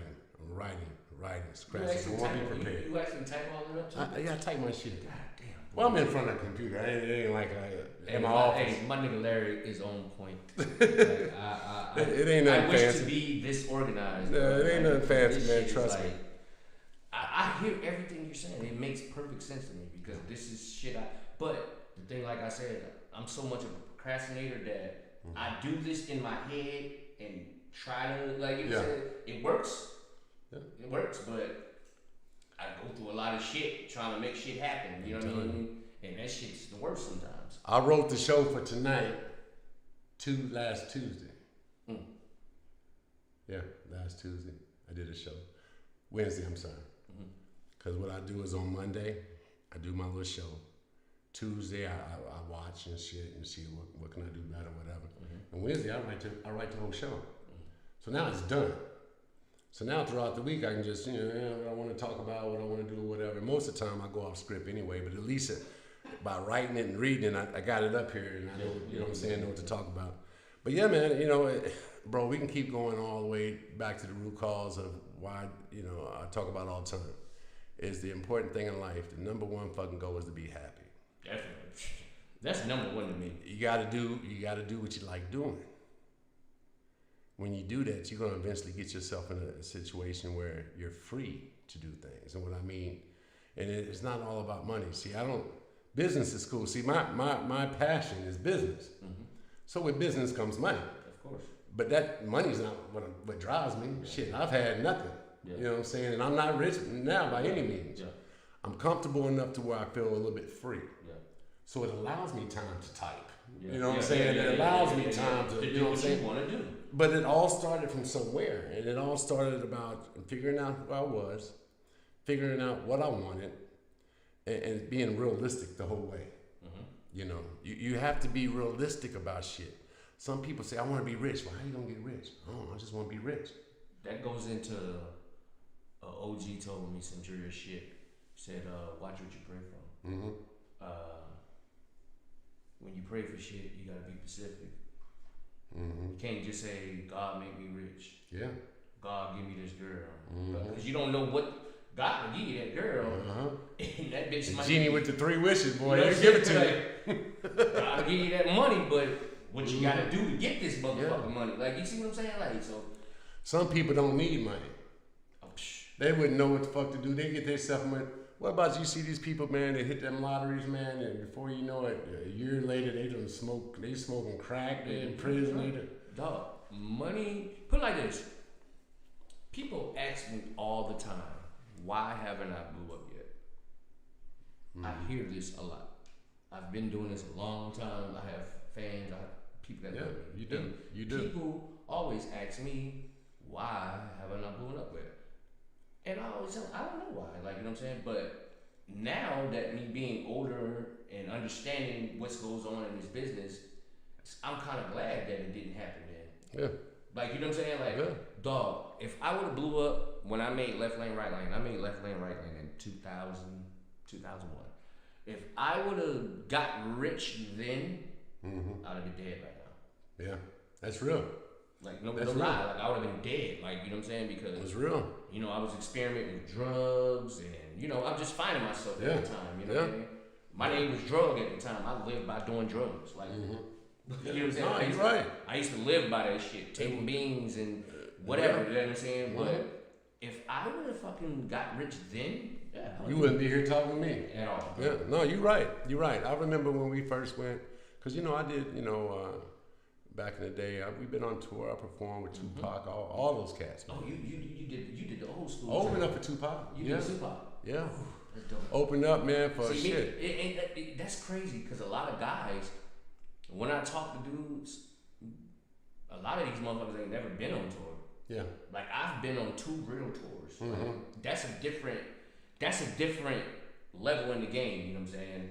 scratching. I want to be prepared. You actually type all that up too? I type my shit. God damn. Well, I'm in front of a computer. It ain't like in my office. Hey, my nigga Larry is on point. Like, it ain't nothing I wish fancy. to be this organized. No, it ain't nothing fancy, this man. shit is Trust me. I hear everything you're saying. It makes perfect sense to me because this is shit. But the thing, like I said, I'm so much of a procrastinator that I do this in my head and try to, like you said, it works. Yeah. It works, but I go through a lot of shit trying to make shit happen. You know what I mean? And that shit's the worst sometimes. I wrote the show for tonight, last Tuesday. Yeah, last Tuesday. I did a show. Wednesday, I'm sorry. Because what I do is on Monday, I do my little show. Tuesday, I watch and shit and see what can I do better, whatever. And Wednesday, I write the whole show. So now it's done. So now throughout the week, I can just, what I want to talk about, what I want to do, whatever. Most of the time, I go off script anyway, but at least by writing it and reading it, I got it up here and I know, what I'm saying, know what to talk about. But yeah, man, bro, we can keep going all the way back to the root cause of why, I talk about all the time. Is the important thing in life, the number one fucking goal is to be happy. Definitely. That's number one to me. You gotta do what you like doing. When you do that, you're gonna eventually get yourself in a situation where you're free to do things. And what I mean, and it's not all about money. See, business is cool. See, my passion is business. So with business comes money. Of course. But that money's not what drives me. Shit, I've had nothing. You know what I'm saying? And I'm not rich now by any means. Yeah. I'm comfortable enough to where I feel a little bit free. Yeah. So it allows me time to type. Yeah. You know what I'm saying? It allows me time to do what you want to do. But it all started from somewhere. And it all started about figuring out who I was, figuring out what I wanted, and being realistic the whole way. You have to be realistic about shit. Some people say, I want to be rich. Well, how you going to get rich? Oh, I just want to be rich. That goes into... OG told me some serious shit. Said, watch what you pray from. When you pray for shit, you gotta be specific. You can't just say, God make me rich. Yeah. God give me this girl. Because you don't know what God will give you that girl. And that bitch might genie with the 3 wishes, boy. You give it to me. God will give you that money, but what you gotta do to get this motherfucking money? Like, you see what I'm saying? Like, so. Some people don't need money. They wouldn't know what the fuck to do. They get their stuff money. What about you see these people, man, they hit them lotteries, man, and before you know it, a year later, they smoking crack, they in prison. Dog, money, put it like this. People ask me all the time, why haven't I blew up yet? I hear this a lot. I've been doing this a long time. I have fans, I have people that love me. You do. People always ask me, why haven't I blown up yet? And I always tell them, I don't know why, like, you know what I'm saying? But now that me being older and understanding what goes on in this business, I'm kind of glad that it didn't happen then. Yeah. Like, you know what I'm saying? Like, dog, if I would have blew up when I made Left Lane, Right Lane, I made Left Lane, Right Lane in 2001. If I would have got rich then, I'd have been dead right now. Yeah, that's real. Like, no lie, like I would have been dead, like, you know what I'm saying? Because it's real. I was experimenting with drugs and, I'm just finding myself at the time, you know what I mean? My name was Drug at the time. I lived by doing drugs, like, you know what I'm saying? No, you're right. I used to live by that shit, taking beans and whatever, you know what I'm saying? But if I would have fucking got rich then, you wouldn't be here talking to me. At all. Yeah, no, you're right. You're right. I remember when we first went, because, I did, back in the day, we've been on tour. I performed with Tupac, all those cats. Man. Oh, you did the old school. Opened up for Tupac. You did Tupac. Yeah. Ooh, that's dope. Opened up, man, for shit. That's crazy because a lot of guys, when I talk to dudes, a lot of these motherfuckers ain't never been on tour. Yeah. Like I've been on 2 real tours. Like, that's a different level in the game. You know what I'm saying?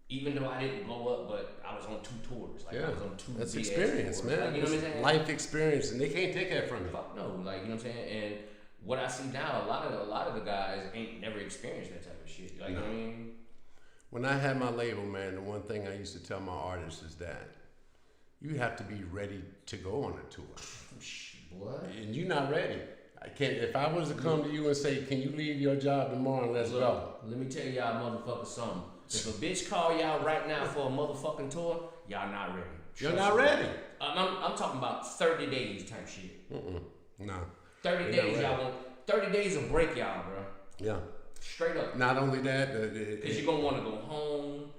Even though I didn't blow up, but I was on 2 tours. Like I was on 2 that's big experience, tours. man. Like, you know what I'm saying? Life experience, and they can't take that from you. Fuck no, like you know what I'm saying. And what I see now, a lot of the guys ain't never experienced that type of shit. Like you know what I mean. When I had my label, man, the one thing I used to tell my artists is that you have to be ready to go on a tour. What? And you're not ready. I can't. If I was to come to you and say, "Can you leave your job tomorrow and let's go?" Let me tell y'all motherfuckers something. If a bitch call y'all right now for a motherfucking tour, y'all not ready. You're not ready. I'm talking about 30 days type shit. No. 30 days, y'all want. 30 days will break y'all, bro. Yeah. Straight up. Not only that, because you're gonna want to go home.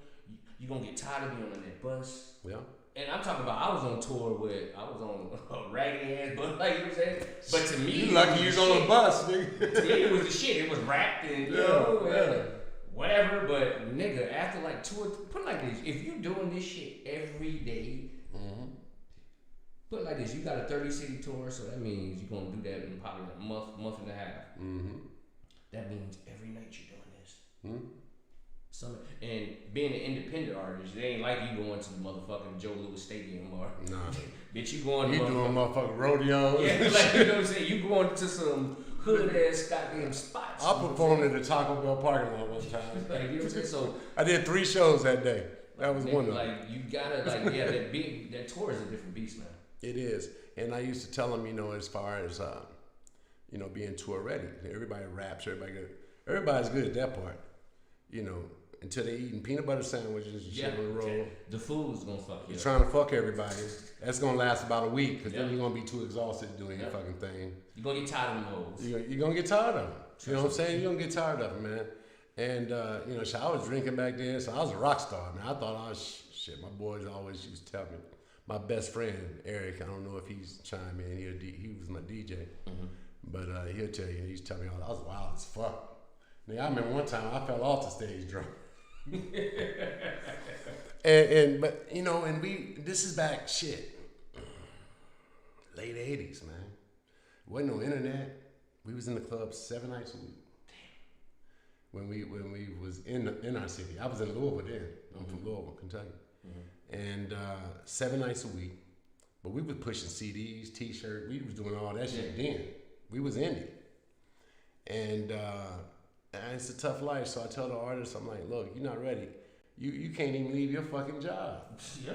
You're gonna get tired of being on that bus. Yeah. And I'm talking about, I was on tour with, I was on a raggedy ass bus, like you know what I'm saying? But to me, you lucky you was on a bus, nigga. To me, it was the shit. It was wrapped and, whatever. But nigga, after like 2 or 3, put it like this: if you doing this shit every day, put it like this: you got a 30-city tour, so that means you're gonna do that in probably a month and a half. That means every night you're doing this. And being an independent artist, it ain't like you going to the motherfucking Joe Louis Stadium or bitch, you going to doing motherfucking rodeos. Yeah, like you know what I'm saying. You going to some hood ass goddamn spots. I performed at the Taco Bell parking lot one time. Like you know what I'm saying. So I did 3 shows that day. That was one of them. Like you gotta that tour is a different beast, man. It is, and I used to tell them, as far as being tour ready. Everybody raps, everybody's good at that part. Until they eating peanut butter sandwiches and shit on the road. The food's gonna fuck you. You're trying to fuck everybody. That's gonna last about a week, because then you're gonna be too exhausted doing your fucking thing. You're gonna get tired of them hoes. You're gonna get tired of them. You know what I'm saying? You're gonna get tired of them, man. And I was drinking back then, so I was a rock star, man. I thought I was shit. My boys always used to tell me. My best friend Eric, I don't know if he's chime in. He was my DJ, but he'll tell you. He's telling me I was wild as fuck. Nigga, I remember one time I fell off the stage drunk. This is back late 80s, man. Wasn't no internet. We was in the club 7 nights a week. When we was in our city. I was in Louisville then. I'm from Louisville, Kentucky. And 7 nights a week. But we was pushing CDs, T-shirts. We was doing all that shit then. We was indie. And it's a tough life, so I tell the artists, I'm like, look, you're not ready. You can't even leave your fucking job. Yeah.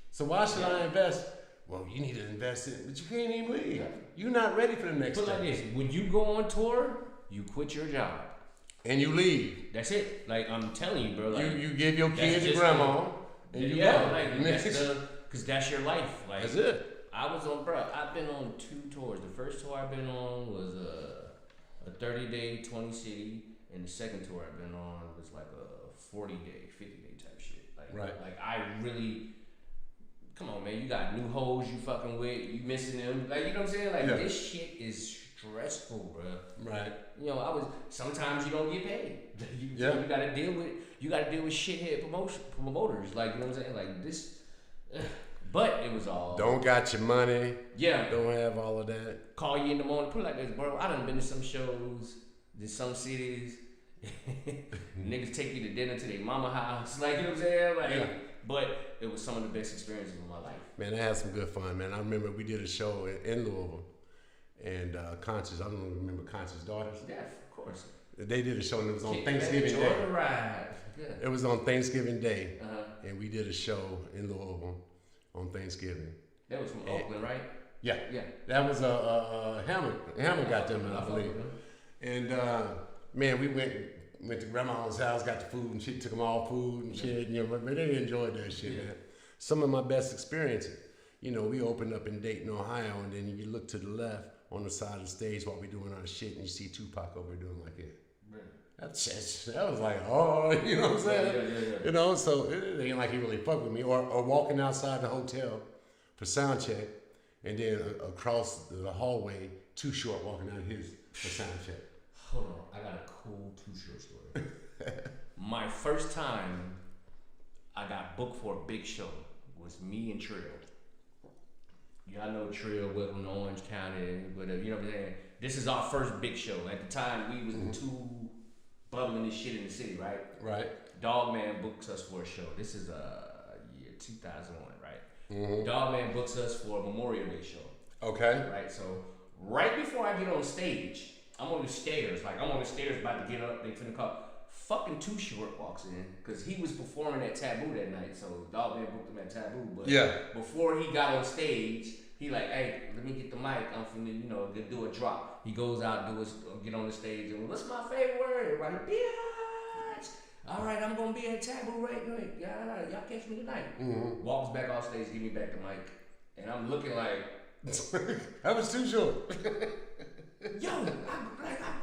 So why should I invest? Well, you need to invest in it, but you can't even leave. Yeah. You're not ready for the next step. Put like this, when you go on tour, you quit your job. And you leave. That's it. Like, I'm telling you, bro. Like, you give your kids to grandma, and you go. Because that's your life. Like, that's it. I've been on 2 tours. The first tour I've been on was a 30-day, 20-city. And the second tour I've been on was like a 40-day, 50-day type shit. Like I really, come on, man. You got new hoes you fucking with. You missing them. Like, you know what I'm saying? Like, this shit is stressful, bro. Right. Sometimes you don't get paid. You gotta deal with shithead promoters. Like, you know what I'm saying? Like this, but it was all. Don't got your money. Yeah. Don't have all of that. Call you in the morning. Put it like this, bro. I done been to some shows. In some cities, niggas take you to dinner to their mama house. Like, you know what I'm saying? But it was some of the best experiences of my life. Man, I had some good fun, man. I remember we did a show in Louisville. And Conscious, I don't remember Conscious Daughters. Yeah, of course. They did a show and it was on Thanksgiving Day. Yeah. It was on Thanksgiving Day. And we did a show in Louisville on Thanksgiving. That was from Oakland, right? Yeah. That was Hammer got them, I believe. And man, we went to grandma's house, got the food, and she took them all food and shit. But they enjoyed that shit, man. Some of my best experiences. We opened up in Dayton, Ohio, and then you look to the left on the side of the stage while we doing our shit, and you see Tupac over doing like it. That was like, oh, you know what I'm saying? Yeah. So it ain't like he really fucked with me. Or walking outside the hotel for sound check, and then across the hallway, Too Short walking out for sound check. Hold on, I got a cool Too Short story. My first time I got booked for a big show was me and Trill. Y'all know Trill, welcome to Orange County, whatever, you know what I'm saying? This is our first big show. At the time, we was the 2 bubbling this shit in the city, right? Right. Dogman books us for a show. This is year 2001, right? Dogman books us for a Memorial Day show. Okay. Right, so right before I get on stage, I'm on the stairs. Like, I'm on the stairs about to get up. They finna call. fucking Too Short walks in because he was performing at Taboo that night, so Dog Man booked him at Taboo. But before he got on stage, he like, hey, let me get the mic. I'm finna, do a drop. He goes out, get on the stage, and what's my favorite word? Everybody, bitch. All right, I'm gonna be at Taboo right now. Y'all catch me tonight. Mm-hmm. Walks back off stage, give me back the mic, and I'm looking like, that was Too Short. Yo, I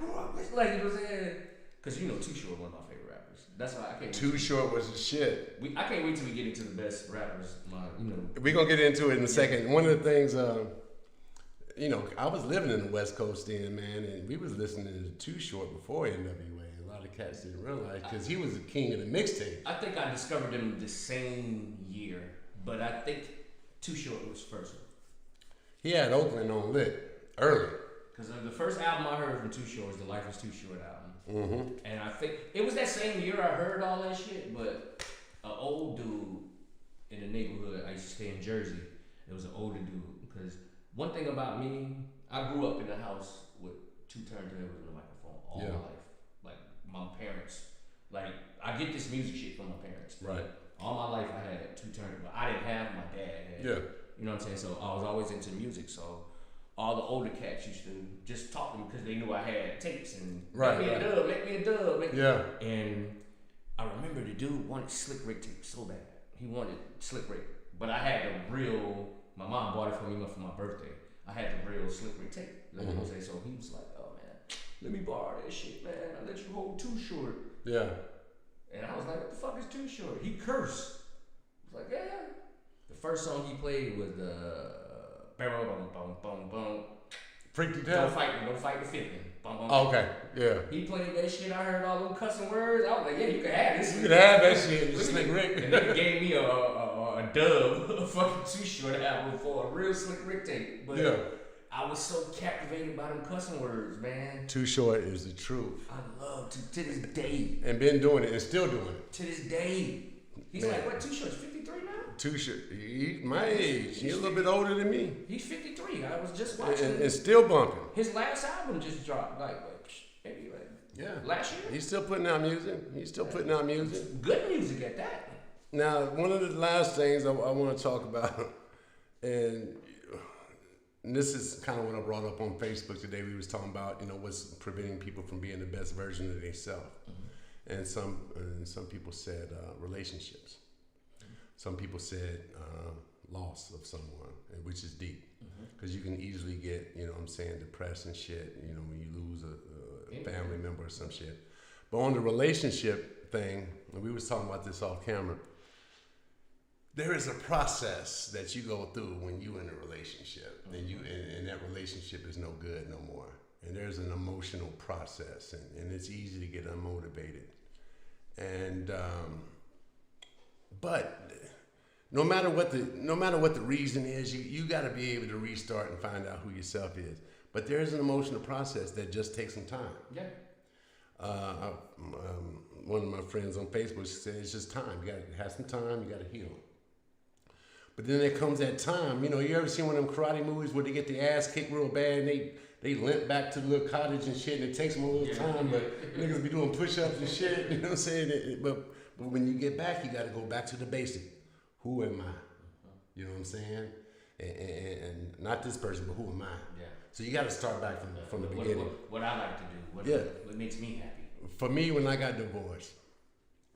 grew up with, like, you know what I'm saying? Because Too Short, one of my favorite rappers. That's why I can't. Too Short was the shit. I can't wait till we get into the best rappers. We're gonna get into it in a second. One of the things, I was living in the West Coast then, man, and we was listening to Too Short before NWA. A lot of cats didn't realize because he was the king of the mixtape. I think I discovered him the same year, but I think Too Short was first one. He had Oakland on lit early. Because the first album I heard from Too Short was the Life is Too Short album. Mm-hmm. And I think it was that same year I heard all that shit, but an old dude in the neighborhood, I used to stay in Jersey, it was an older dude. Because one thing about me, I grew up in a house with 2 turntables and a microphone all my life. Like my parents, like I get this music shit from my parents. Right. All my life I had 2 turntables. I didn't have, my dad had. Yeah. You know what I'm saying? So I was always into music, so all the older cats used to just talk to me because they knew I had tapes and make me a dub. And I remember the dude wanted Slick Rick tape so bad. He wanted Slick Rick, but I had the real. My mom bought it for me for my birthday. I had the real Slick Rick tape. You know what I'm saying? So he was like, "Oh man, let me borrow that shit, man. I let you hold Too Short." Yeah. And I was like, "What the fuck is Too Short?" He cursed. I was like, "Yeah." The first song he played was the. Freaky Town. Don't fight the fifth. Oh, okay, yeah. He played that shit. I heard all them cussing words. I was like, yeah, you can have this. You can have that shit. You Slick Rick. And they gave me a dub, a fucking Too Short album for a real Slick Rick tape. But I was so captivated by them cussing words, man. Too Short is the truth. I love to this day. And been doing it and still doing it. To this day. He's like, what, Too Short's 53 now? Too Short, he's my age. He's a little bit older than me. He's 53. I was just watching. And still bumping. His last album just dropped, maybe last year. He's still putting out music. Good music at that. Now, one of the last things I want to talk about, and this is kind of what I brought up on Facebook today. We was talking about, what's preventing people from being the best version of themselves. Mm-hmm. And some people said relationships. Some people said loss of someone, which is deep, because you can easily get, depressed and shit, when you lose a family member or some shit. But on the relationship thing, and we was talking about this off camera, there is a process that you go through when you in a relationship, and that relationship is no good no more. And there's an emotional process, and it's easy to get unmotivated. And but no matter what the reason is, you got to be able to restart and find out who yourself is. But there is an emotional process that just takes some time. Yeah. One of my friends on Facebook said it's just time. You got to have some time. You got to heal. But then there comes that time. You ever seen one of them karate movies where they get the ass kicked real bad and they limp back to the little cottage and shit, and it takes them a little time, but niggas be doing push-ups and shit. You know what I'm saying? But when you get back, you got to go back to the basic. Who am I? You know what I'm saying? And not this person, but who am I? Yeah. So you got to start back from the beginning. What I like to do. What makes me happy. For me, when I got divorced,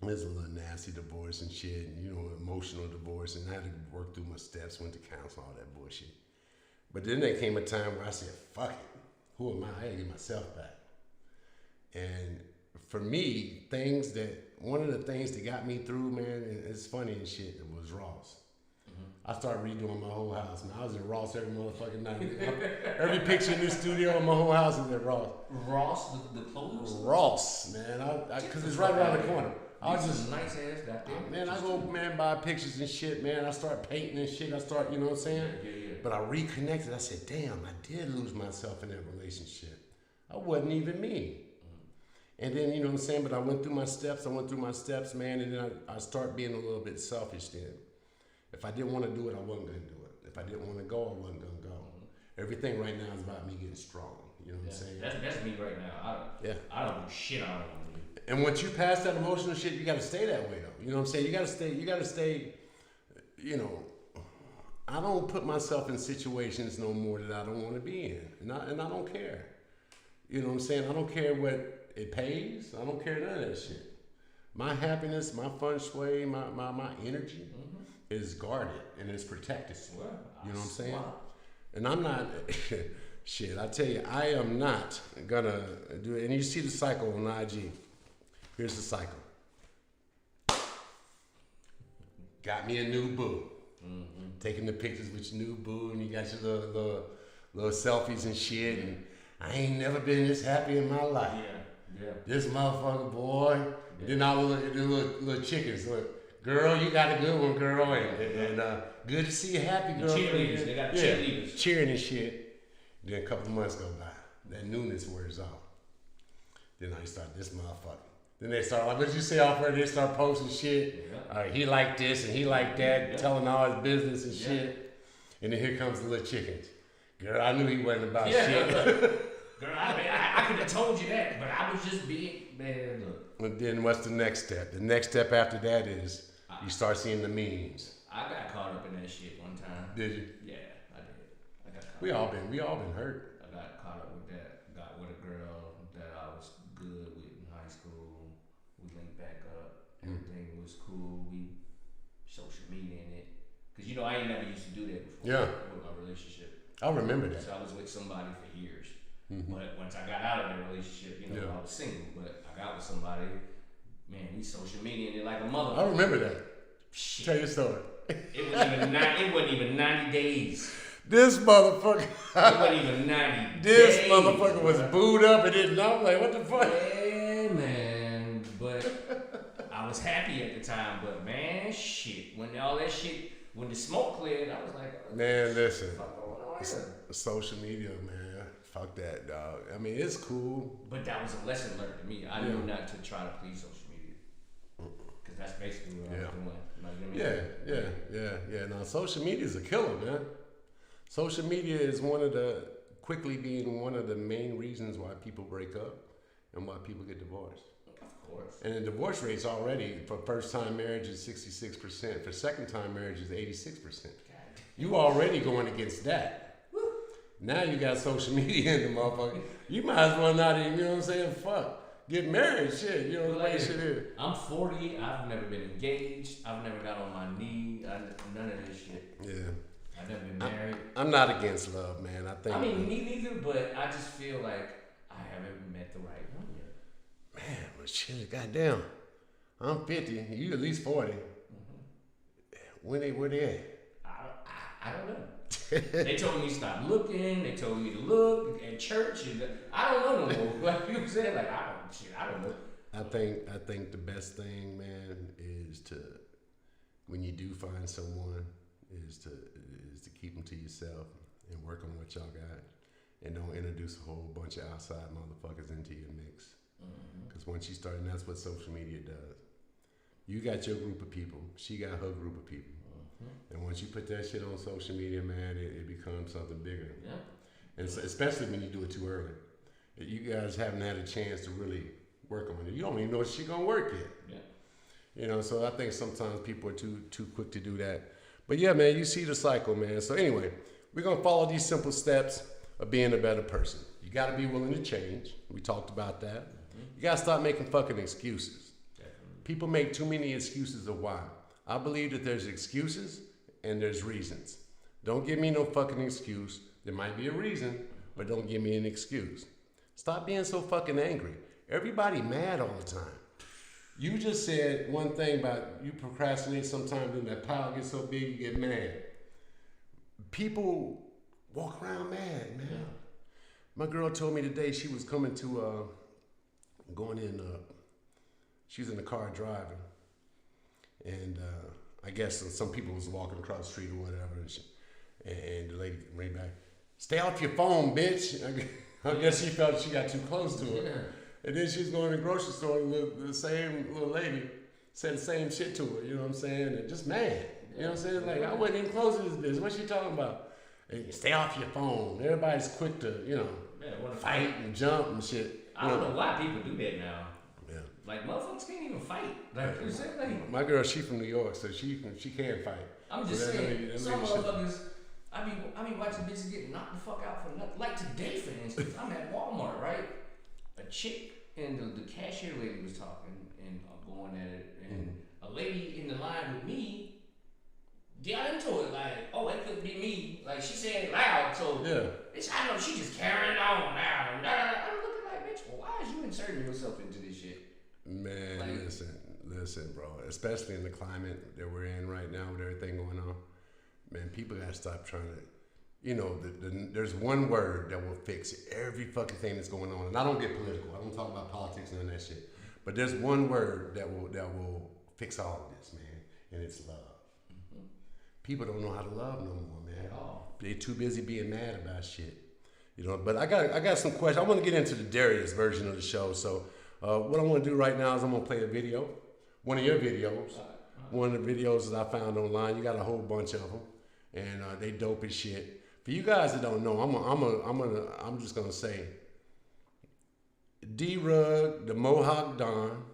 it was a little nasty divorce and shit, and, emotional divorce, and I had to work through my steps, went to counsel, all that bullshit. But then there came a time where I said, fuck it. Who am I? I got to get myself back. And for me, one of the things that got me through, man, and it's funny and shit, it was Ross. I started redoing my whole house, man. I was at Ross every motherfucking night. Every picture in this studio in my whole house is at Ross. Ross, the clothes? Ross, man. Because it's right around the corner. I was just nice ass goddamn. Man, I go, buy pictures and shit, man. I start painting and shit. I start, you know what I'm saying? Yeah. But I reconnected. I said, damn, I did lose myself in that relationship. I wasn't even me. And then, you know what I'm saying? But I went through my steps, man. And then I started being a little bit selfish then. If I didn't want to do it, I wasn't going to do it. If I didn't want to go, I wasn't going to go. Everything right now is about me getting strong. You know what I'm saying? That's me right now. I don't do shit I don't want to do. And once you pass that emotional shit, you gotta stay that way though. You know what I'm saying? You gotta stay, you know, I don't put myself in situations no more that I don't want to be in. And I don't care. You know what I'm saying? I don't care what it pays. I don't care none of that shit. My happiness, my feng shui, my energy is guarded and is protected. You know what I'm saying? And I'm not, shit, I tell you, I am not gonna do it. And you see the cycle on IG. Here's the cycle. Got me a new boo. Taking the pictures with your new boo, and you got your little selfies and shit. And I ain't never been this happy in my life. Yeah. This motherfucker, boy. Yeah. Then all the little chickens. Look, girl, you got a good one, girl. And good to see you happy, girl. Cheerleaders. They got cheerleaders. Cheering and shit. Then a couple of months go by. That newness wears off. Then I start this motherfucker. Then they start like, what you say off there? They start posting shit. Yeah. He like this and he like that, telling all his business and shit. And then here comes the little chickens. Girl, I knew he wasn't about shit. Girl, I could have told you that, but I was just being, man, look. And then what's the next step? The next step after that is you start seeing the memes. I got caught up in that shit one time. Did you? Yeah, I did. I got caught we all been hurt. I got caught up with that. Got with a girl that I was good with in high school. We linked back up. Everything was cool. We social media in it. Cause you know I ain't never used to do that before. With my relationship. I remember that. So I was with somebody for years. But once I got out of that relationship, you know, I was single. But I got with somebody. Man, we social media in it like a mother. I remember that. Shit. Tell your story. It wasn't even 90 days. This motherfucker. It wasn't even 90 This days. motherfucker was booed up and didn't know. I'm like, what the fuck? Yeah, man. But I was happy at the time. But man, shit. When all that shit, when the smoke cleared, I was like, man, listen. Fuck, social media, man. Fuck that, dog. I mean, it's cool. But that was a lesson learned to me. I knew not to try to please social media. Because that's basically what I was doing. Like, you know what I mean? Yeah. Now, social media is a killer, man. Social media is quickly being one of the main reasons why people break up and why people get divorced. Of course. And the divorce rate's already, for first-time marriage is 66%. For second-time marriage is 86%. You already going against that. Now you got social media in the motherfucker. You might as well not even, you know what I'm saying? Fuck. Get married, shit. You know the way shit is. I'm 40. I've never been engaged. I've never got on my knee. None of this shit. Yeah. I've never been married. I'm not against love, man. I mean, me neither, but I just feel like I haven't met the right one yet. Man, but shit, goddamn. I'm 50. You at least 40. Where they at? I don't know. They told me stop looking. They told me to look at church. And I don't know no more. Like you said, like I don't know. I think the best thing, man, is to when you do find someone, is to keep them to yourself and work on what y'all got, and don't introduce a whole bunch of outside motherfuckers into your mix. Because once you start, and that's what social media does. You got your group of people. She got her group of people. And once you put that shit on social media, man, it becomes something bigger. Yeah. And so, especially when you do it too early. You guys haven't had a chance to really work on it. You don't even know if she's gonna work yet. Yeah. You know, so I think sometimes people are too quick to do that. But yeah, man, you see the cycle, man. So anyway, we're gonna follow these simple steps of being a better person. You gotta be willing to change. We talked about that. You gotta stop making fucking excuses. Definitely. People make too many excuses of why. I believe that there's excuses and there's reasons. Don't give me no fucking excuse. There might be a reason, but don't give me an excuse. Stop being so fucking angry. Everybody mad all the time. You just said one thing about you procrastinate sometimes and that pile gets so big you get mad. People walk around mad, man. Yeah. My girl told me today she was coming to, she was in the car driving. And I guess some people was walking across the street or whatever, and the lady ran back, "Stay off your phone, bitch." I guess she felt she got too close to her. Yeah. And then she was going to the grocery store, and the same little lady said the same shit to her, you know what I'm saying? And just mad. You know what I'm saying? Like, I wasn't even close to this bitch. What's she talking about? Hey, stay off your phone. Everybody's quick to, fight and jump and shit. I don't know why people do that now. Yeah. Like motherfuckers can't even fight. Like you said, like my girl, she from New York, so she can fight. I'm just saying, some motherfuckers. I mean, watching bitches get knocked the fuck out for nothing. Like today, for instance, I'm at Walmart, right? A chick and the cashier lady was talking and going at it, and a lady in the line with me got into it like, oh, it could be me. Like she said it loud, so bitch, I know she just carrying on now. I'm looking like, bitch, well, why is you inserting yourself into this shit? Man, like, listen, bro. Especially in the climate that we're in right now with everything going on, man, people gotta stop trying to. You know, there's one word that will fix every fucking thing that's going on. And I don't get political. I don't talk about politics and none of that shit. But there's one word that will fix all of this, man, and it's love. Mm-hmm. People don't know how to love no more, man. They're too busy being mad about shit. You know, but I got some questions. I want to get into the Darius version of the show. So what I want to do right now is I'm gonna play a video, one of your videos, one of the videos that I found online. You got a whole bunch of them, and they dope as shit. For you guys that don't know, I'm just gonna say D-Rugg, the Mohawk Don.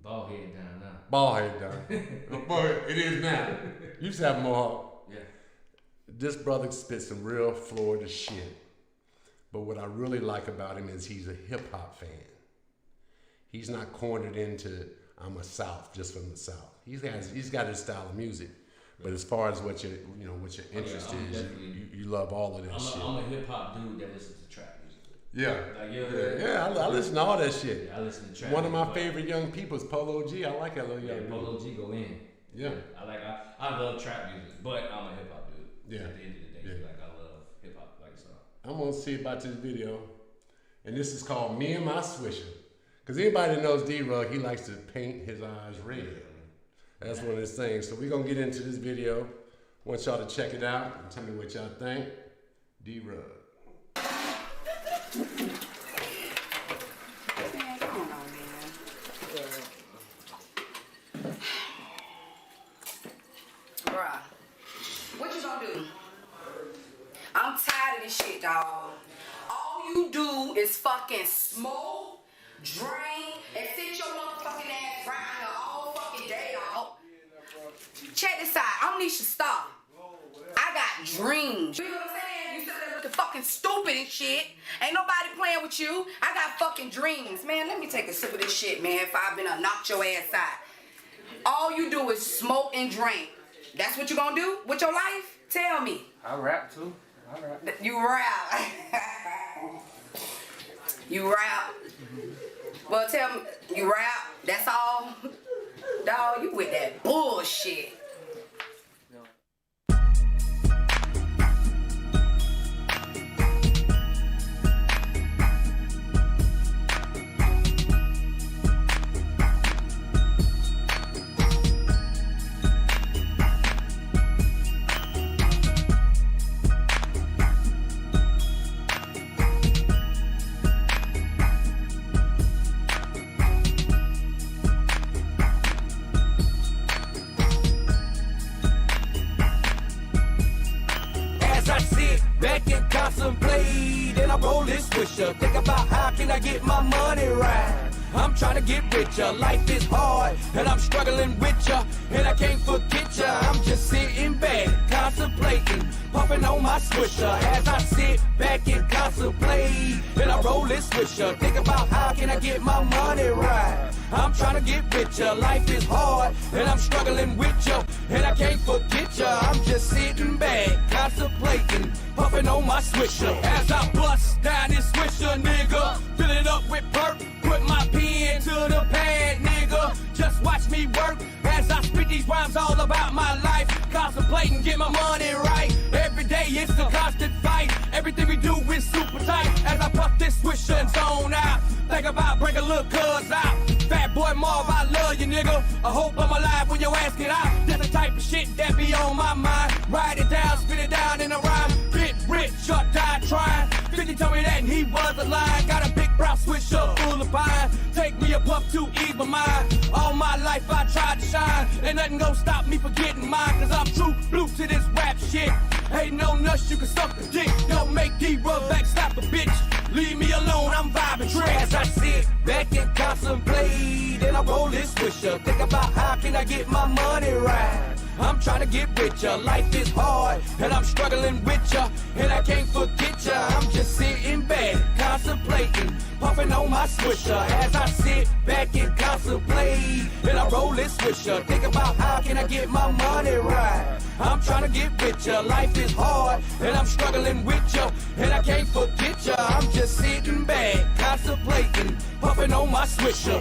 Bald head down now. Bald head down. Boy, it is now. You used to have a Mohawk. Yeah. This brother spits some real Florida shit. But what I really like about him is he's a hip hop fan. He's not cornered into I'm a South just from the South. He's got his style of music. But as far as what your interest is, you love all of that shit. I'm a hip hop dude that listens to trap music. Yeah. I listen to all that shit. Yeah, I listen to trap. One of my favorite young people is Polo G. I like that little young dude. Polo G go in. Yeah. I love trap music, but I'm a hip hop dude. Yeah. At the end of the day, like I love hip hop like so. I'm gonna see about this video, and this is called "Me and My Swisher." Cause anybody that knows D-Rugg, he likes to paint his eyes red. That's one of his things. So we're gonna get into this video. I want y'all to check it out and tell me what y'all think. D-Rugg. Bruh, what you gonna do? I'm tired of this shit, dog. All you do is fucking smoke, drink, and sit your motherfucking ass around here all fucking day, dog. Check this out. I'm Nisha Star. I got dreams. You know what I'm saying? You sit there looking fucking stupid and shit. Ain't nobody playing with you. I got fucking dreams. Man, let me take a sip of this shit, man, if I've been knocked your ass out. All you do is smoke and drink. That's what you gonna do with your life? Tell me. I rap too. You rap. You rap. Well, tell me, you rap? That's all? Dog, you with that bullshit. Think about how can I get my money right. I'm trying to get richer. Life is hard, and I'm struggling with ya. And I can't forget ya. I'm just sitting back, contemplating, puffing on my swisher. As I sit back and contemplate, and I roll this swisher. Think about how can I get my money right. I'm trying to get richer. Life is hard, and I'm struggling with ya. And I can't forget ya. I'm just sitting back, contemplating, puffing on my swisher. As I bust down this swisher, nigga, fill it up with perp. Put my pen to the pad, nigga. Just watch me work as I spit these rhymes all about my life. Contemplating, get my money right. Every day it's a constant fight. Everything we do is super tight. As I puff this swisher and zone out. Think about breaking little cuz out. Fat boy Marv, I love you, nigga. I hope I'm alive when your ass get out. That's the type of shit that be on my mind. Write it down, spit it down in a rhyme. Get rich or die trying. 50 told me that and he was a lie. Got a big brown swisher full of pine. Take me a puff to ease my mind. All my life I tried to shine. Ain't nothing gonna stop me from getting mine. Cause I'm true blue to this rap shit. Ain't no nuts, you can suck the dick. Don't make D-Rugg back, stop a bitch. Leave me alone, I'm vibing trip. As I sit back and contemplate, and I I roll this swisher. Think about how can I get my money right. I'm trying to get richer, life is hard, and I'm struggling with ya, and I can't forget ya. I'm just sitting back, contemplating, puffing on my swisher. As I sit back and contemplate, and I roll this swisher. Think about how can I get my money right. I'm trying to get richer, life is hard, and I'm struggling with ya, and I can't forget ya. I'm just sitting back, contemplating, puffing on my swisher.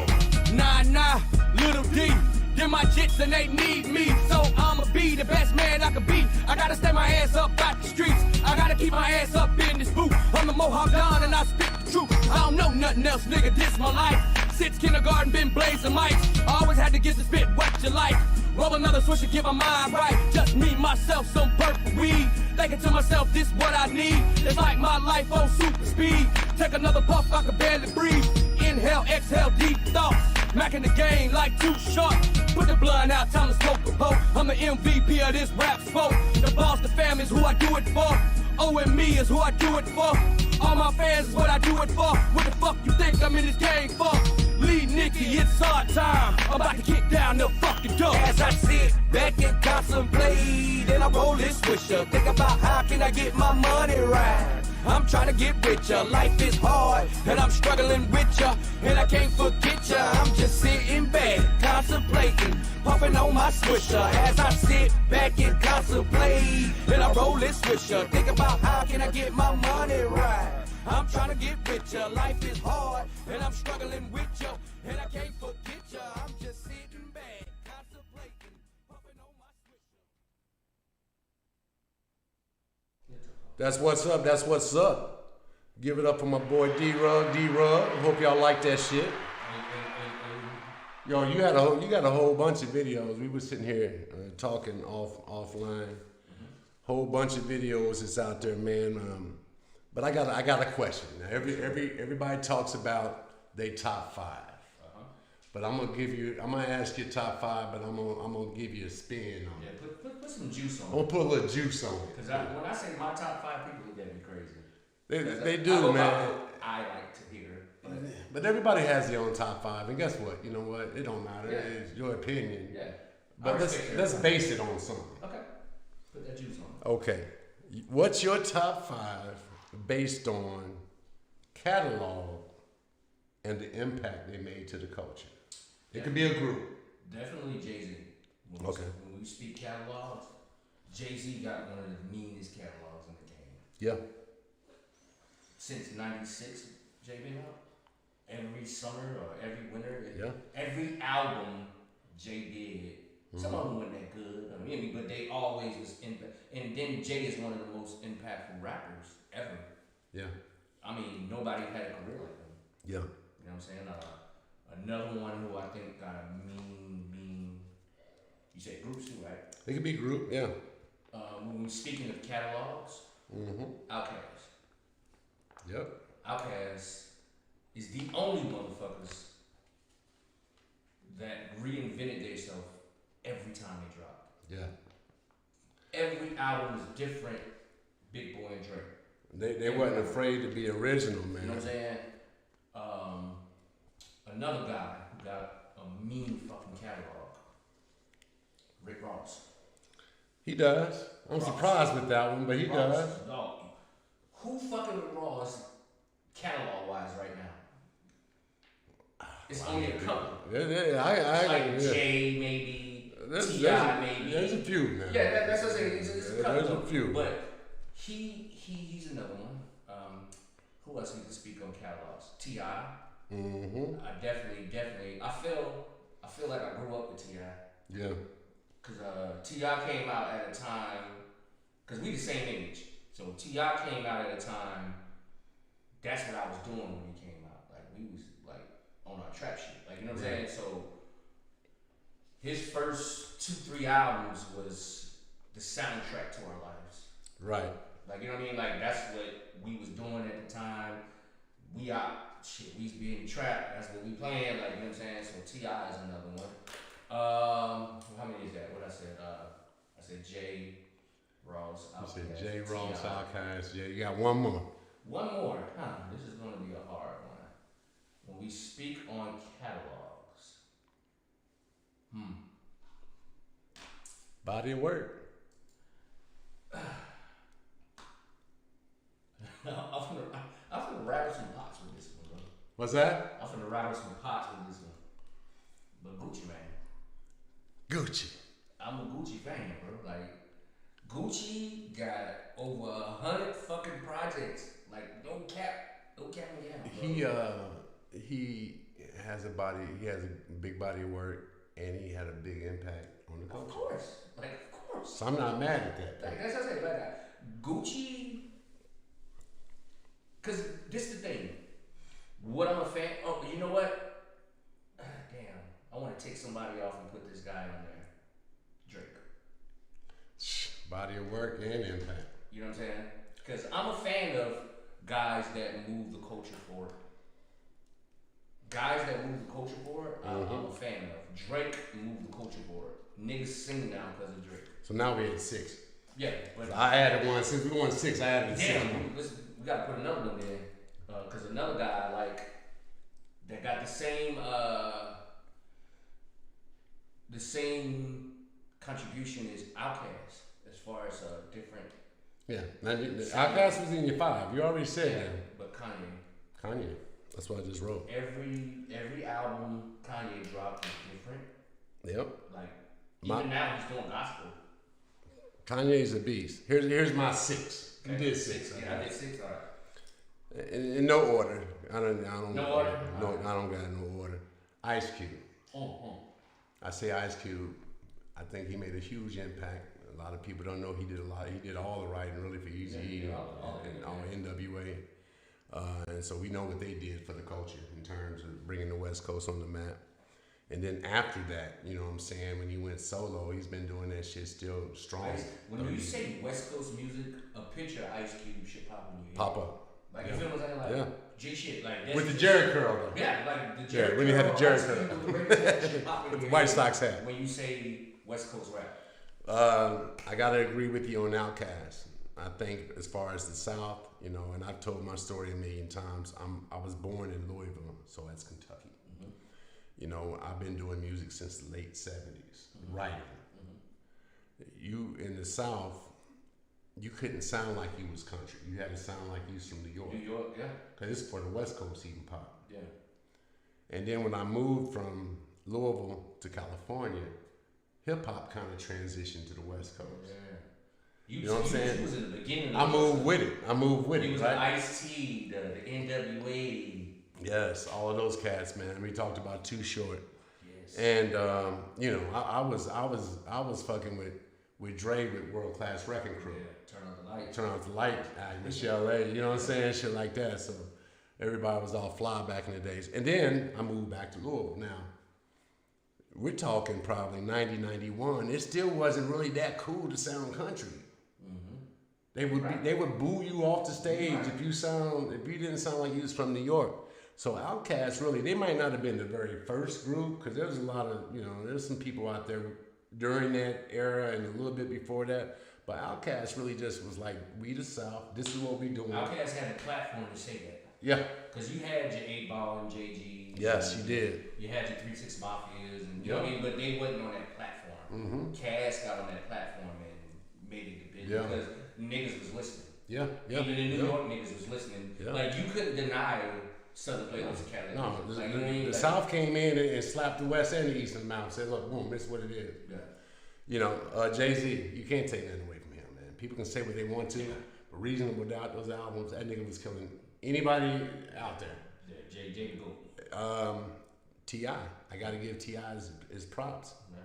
Nah, little D. Them my jits and they need me, so I'ma be the best man I can be. I gotta stay my ass up out the streets. I gotta keep my ass up in this booth. I'm the Mohawk Don and I spit the truth. I don't know nothing else, nigga, this my life. Since kindergarten, been blazing mics. I always had to get to spit what you like. Roll another switch and get my mind right. Just me, myself, some purple weed. Thinking to myself, this what I need. It's like my life on super speed. Take another puff, I can barely breathe. Inhale, exhale, deep thoughts. Macking the game like too short. Put the blunt out, time to smoke the boat. I'm the MVP of this rap sport. The boss, the fam is who I do it for. O&Me is who I do it for. All my fans is what I do it for. What the fuck you think I'm in this game for? Lead Nicky, it's our time. I'm about to kick down the fucking door. As I sit back and contemplate, and I roll this swisher. Think about how can I get my money right. I'm trying to get richer, life is hard, and I'm struggling with ya, and I can't forget ya. I'm just sitting back, contemplating, puffing on my swisher. As I sit back and contemplate, and I roll this swisher. Think about how can I get my money right. I'm trying to get richer, life is hard, and I'm struggling with ya, and I can't forget ya. I'm just sitting back, contemplating, puffing on my swisher. That's what's up. That's what's up. Give it up for my boy D-Rugg. D-Rugg. Hope y'all like that shit. Yo, you got a whole bunch of videos. We were sitting here talking offline. Whole bunch of videos is out there, man. But I got a question. Now, everybody talks about they top 5. But I'm gonna ask you top 5, but I'm gonna give you a spin on it. Yeah, put some juice on it. I'm gonna put a little juice on it. Because when I say my top 5, people look at me crazy. They do, man. I like to hear. But everybody has their own top 5, and guess what? You know what? It don't matter. Yeah. It's your opinion. Yeah. But let's base it on something. Okay. Put that juice on it. Okay. What's your top 5 based on catalog and the impact they made to the culture? It could be a group. Definitely Jay-Z. When we speak catalogs, Jay-Z got one of the meanest catalogs in the game. Yeah. Since '96, Jay been out. Every summer or every winter, every album Jay did. Some of them weren't that good, but they always was and then Jay is one of the most impactful rappers ever. Yeah. I mean, nobody had a career like him. Yeah. You know what I'm saying? Another one who I think got a mean. You said groups too, right? It could be group, yeah. When we're speaking of catalogs, Outkast. Yep. Outkast is the only motherfuckers that reinvented themselves every time they drop. Yeah. Every album is different. Big Boy and Drake. They wasn't afraid to be original, man. You know what I'm saying? Another guy who got a mean fucking catalog, Rick Ross. He does. I'm surprised with that one, but he does. Dog. Who fucking with Ross catalog wise right now? It's only a couple. Yeah, Jay maybe, T.I. maybe. There's a few, man. Yeah, that's what I'm saying. It's a couple. There's a few. But he's another one. Who else we can speak on catalogs? T.I. I definitely. I feel like I grew up with T.I. Yeah. Cause T.I. came out at a time, cause we the same age. So T.I. came out at a time. That's what I was doing when he came out. Like we was like on our trap shit. Like you know what I'm saying. So his first 2-3 albums was the soundtrack to our lives. Right. Like you know what I mean. Like that's what we was doing at the time. We was being trapped. That's what we playing. Like you know what I'm saying. So T.I. is another one. How many is that? What I said? I said Jay, Ross, Outkast. You said Jay, Ross, Outkast. Yeah, you got one more. One more. This is going to be a hard one. When we speak on catalogs, Body of work. I'm finna rattle some pots with this one, bro. What's that? I'm finna rattle some pots with this one. But Gucci, man. Gucci. I'm a Gucci fan, bro. Like, Gucci got over 100 fucking projects. Like, no cap me down, bro. He has a body. He has a big body of work, and he had a big impact on the culture. Of course. So I'm not mad at that. Like, that's what I say about that. Gucci, because this is the thing. What I'm a fan, oh, you know what? Damn, I want to take somebody off and put this guy on there. Drake. Body of work and impact. You know what I'm saying? Because I'm a fan of guys that move the culture forward. Guys that move the culture forward, I'm a fan of. Drake moved the culture forward. Niggas sing now because of Drake. So now we at 6. Yeah, but So I added one. Since we won 6, I added 6. damn, we gotta put another one in. Because another guy, like, that got the same contribution as Outkast as far as different. Yeah. Now, Outkast was in your 5. You already said that. But Kanye. That's what I just wrote. every album Kanye dropped is different. Yep. Like, even now he's doing gospel. Kanye's a beast. Here's my 6. You did 6. Yeah, I did 6. All right. In no order. I don't. No order? No, I don't got no order. Ice Cube. I say Ice Cube. I think he made a huge impact. A lot of people don't know he did a lot. He did all the writing really for Eazy-E and all NWA. And so we know what they did for the culture in terms of bringing the West Coast on the map. And then after that, you know what I'm saying, when he went solo, he's been doing that shit still strong. When you say West Coast music, a picture of Ice Cube should pop in your head. Pop up. Like, you feel what I'm saying? Like, G shit. Like, that's With the Jerry curl, though. Yeah, like the Jerry when he had the Jerry Ice curl. Cube with the regular shit pop in With the your White head Sox hat. when you say West Coast rap. I gotta agree with you on Outkast. I think as far as the South, you know, and I've told my story a million times. I was born in Louisville, so that's Kentucky. You know, I've been doing music since the late 70s, writing. You in the South, you couldn't sound like you was country. You had to sound like you was from New York. New York, yeah. Cause it's for the West Coast even pop. Yeah. And then when I moved from Louisville to California, hip hop kind of transitioned to the West Coast. Yeah. You know what I'm saying? You was in the beginning. I moved with it. You was right? the Ice-T, the NWA. Yes, all of those cats, man. We talked about Too Short. Yes. And you know, I was fucking with Dre with World Class Wrecking Crew. Yeah. Turn out the light. Michelle A. You know what I'm saying? Shit like that. So everybody was all fly back in the days. And then I moved back to Louisville. Now we're talking probably 90, 91. It still wasn't really that cool to sound country. They would boo you off the stage if you didn't sound like you was from New York. So Outkast really, they might not have been the very first group, because there was a lot of, you know, there's some people out there during that era and a little bit before that. But Outkast really just was like, we the South, this is what we doing. Outkast had a platform to say that. Yeah. Because you had your 8-Ball and JG. Yes, you did. You had your 3-6 Mafias, and you know what I mean? But they wasn't on that platform. Cass got on that platform and made it the business because niggas was listening. Yeah. Even in New York, niggas was listening. Yeah. Like, you couldn't deny Southern players in Cali. No, like, the South came in and slapped the West and the East in the mouth and said, look, boom, this is what it is. Yeah. You know, Jay-Z, you can't take nothing away from him, man. People can say what they want to, but Reasonable Doubt, those albums, that nigga was killing anybody out there. Yeah, J go. T.I., I gotta give T.I. his props. Yeah.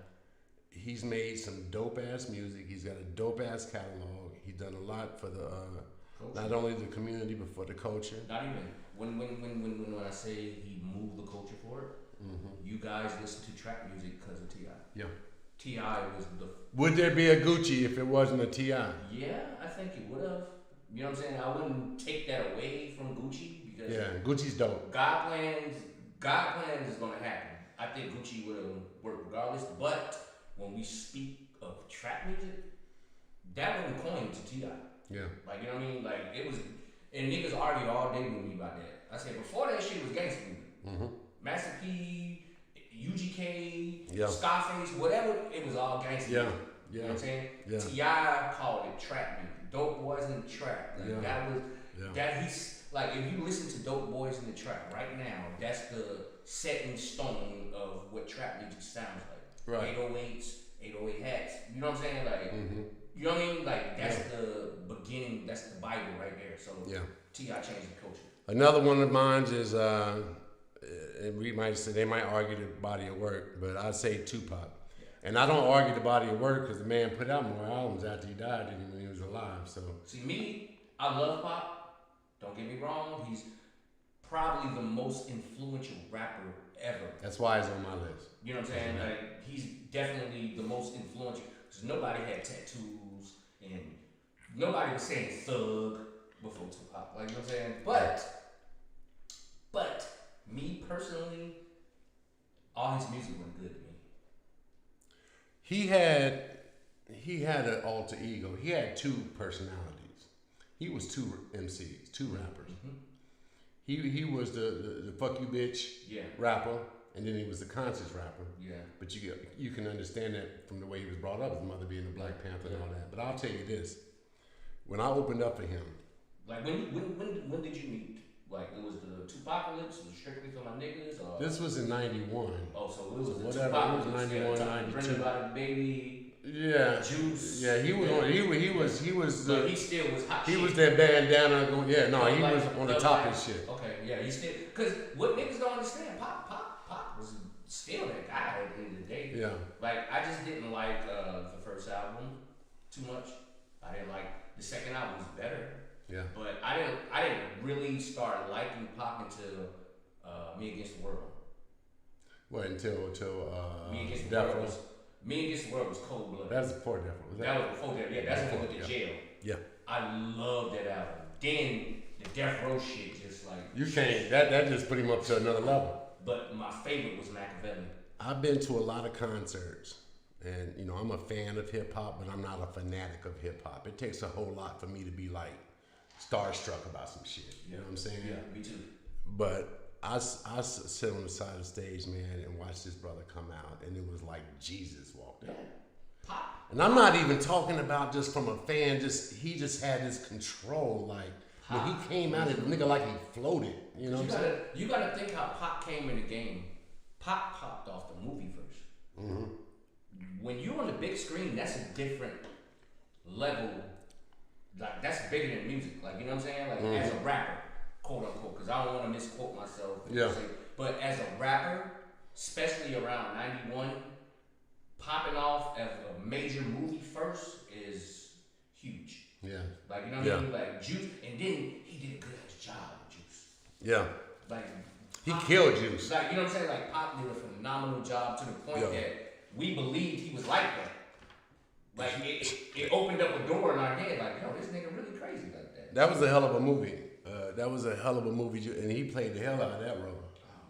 He's made some dope ass music. He's got a dope ass catalog. He's done a lot for the not only the community but for the culture. Not even when I say he moved the culture forward, you guys listen to trap music because of T.I. Yeah. T.I. was the. Would there be a Gucci if it wasn't a T.I.? Yeah, I think it would have. You know what I'm saying? I wouldn't take that away from Gucci because. Yeah, Gucci's dope. God plans is gonna happen. I think Gucci would have worked regardless. But when we speak of trap music, that wasn't coined to T.I. Yeah. Like, you know what I mean? Like, it was, and niggas argue all day with me about that. I said before that shit was gangsta music. Master P, UGK, Scarface, whatever, it was all gangsta music. You know what I'm saying? Yeah. T.I. called it trap music. Dope Boys in the Trap. Like that was he's like, if you listen to Dope Boys in the Trap right now, that's the setting stone of what trap music sounds like. Right. 808s, 808 hats. You know what I'm saying? Like, you know what I mean? Like, that's the beginning, that's the Bible right there. So, T.I. changed the culture. Another one of mine is, and we might say, they might argue the body of work, but I'd say Tupac. Yeah. And I don't argue the body of work because the man put out more albums after he died than when he was alive. So, see, me, I love Pop. Don't get me wrong. He's probably the most influential rapper ever. That's why he's on my list. You know what I'm saying? Like, he's definitely the most influential. Because nobody had tattoos and nobody was saying thug before Tupac. Like, you know what I'm saying? But me personally, all his music was good to me. He had an alter ego. He had two personalities. He was two MCs, two rappers. He was the fuck you bitch rapper, and then he was the conscious rapper. Yeah. But you can understand that from the way he was brought up, his mother being a Black Panther and all that. But I'll tell you this: when I opened up for him, like when did you meet? Like, it was the Tupacalypse, it was Strictly for My Niggas, or this was in '91. Oh, so it was the whatever. It was 91, 92. Bring About It Baby. Yeah. Juice. Yeah, he was on. He was. But he still was hot. He shit. was that bandana going. Yeah, no, he like, was on the top of shit. Okay, yeah, he still. Cause what niggas don't understand, Pop was still that guy at the end of the day. Yeah. Like, I just didn't like the first album too much. I didn't like the second album was better. Yeah. But I didn't really start liking Pop until Me Against the World. What, until Me Against the World was Me Against the World was cold blooded. That was before Death Row. That was before that. Yeah, that's when he went to jail. Yeah. I love that album. Then the Death Row shit just like you can't. That just put him up to another level. But my favorite was Machiavelli. I've been to a lot of concerts, and you know I'm a fan of hip hop, but I'm not a fanatic of hip hop. It takes a whole lot for me to be like starstruck about some shit. You know what I'm saying? Yeah, me too. But I sit on the side of the stage, man, and watch this brother come out, and it was like Jesus walked out. Pop. And I'm not even talking about just from a fan. He just had his control. Like Pop. when he came out, it nigga like he floated. You know what I'm saying? You gotta think how Pop came in the game. Pop popped off the movie first. Mm-hmm. When you're on the big screen, that's a different level. Like, that's bigger than music. Like, you know what I'm saying? Like, as a rapper, quote unquote, because I don't want to misquote myself. Yeah. But as a rapper, especially around 91, popping off as a major movie first is huge. Yeah. Like, you know what I mean? Like, Juice, and then he did a good job with Juice. Yeah. Like, he Pop, killed Juice. Like, you know what I'm saying? Like, Pop did a phenomenal job to the point that we believed he was like that. Like, it opened up a door in our head, like, yo, this nigga really crazy like that. That was a hell of a movie. And he played the hell out of that role.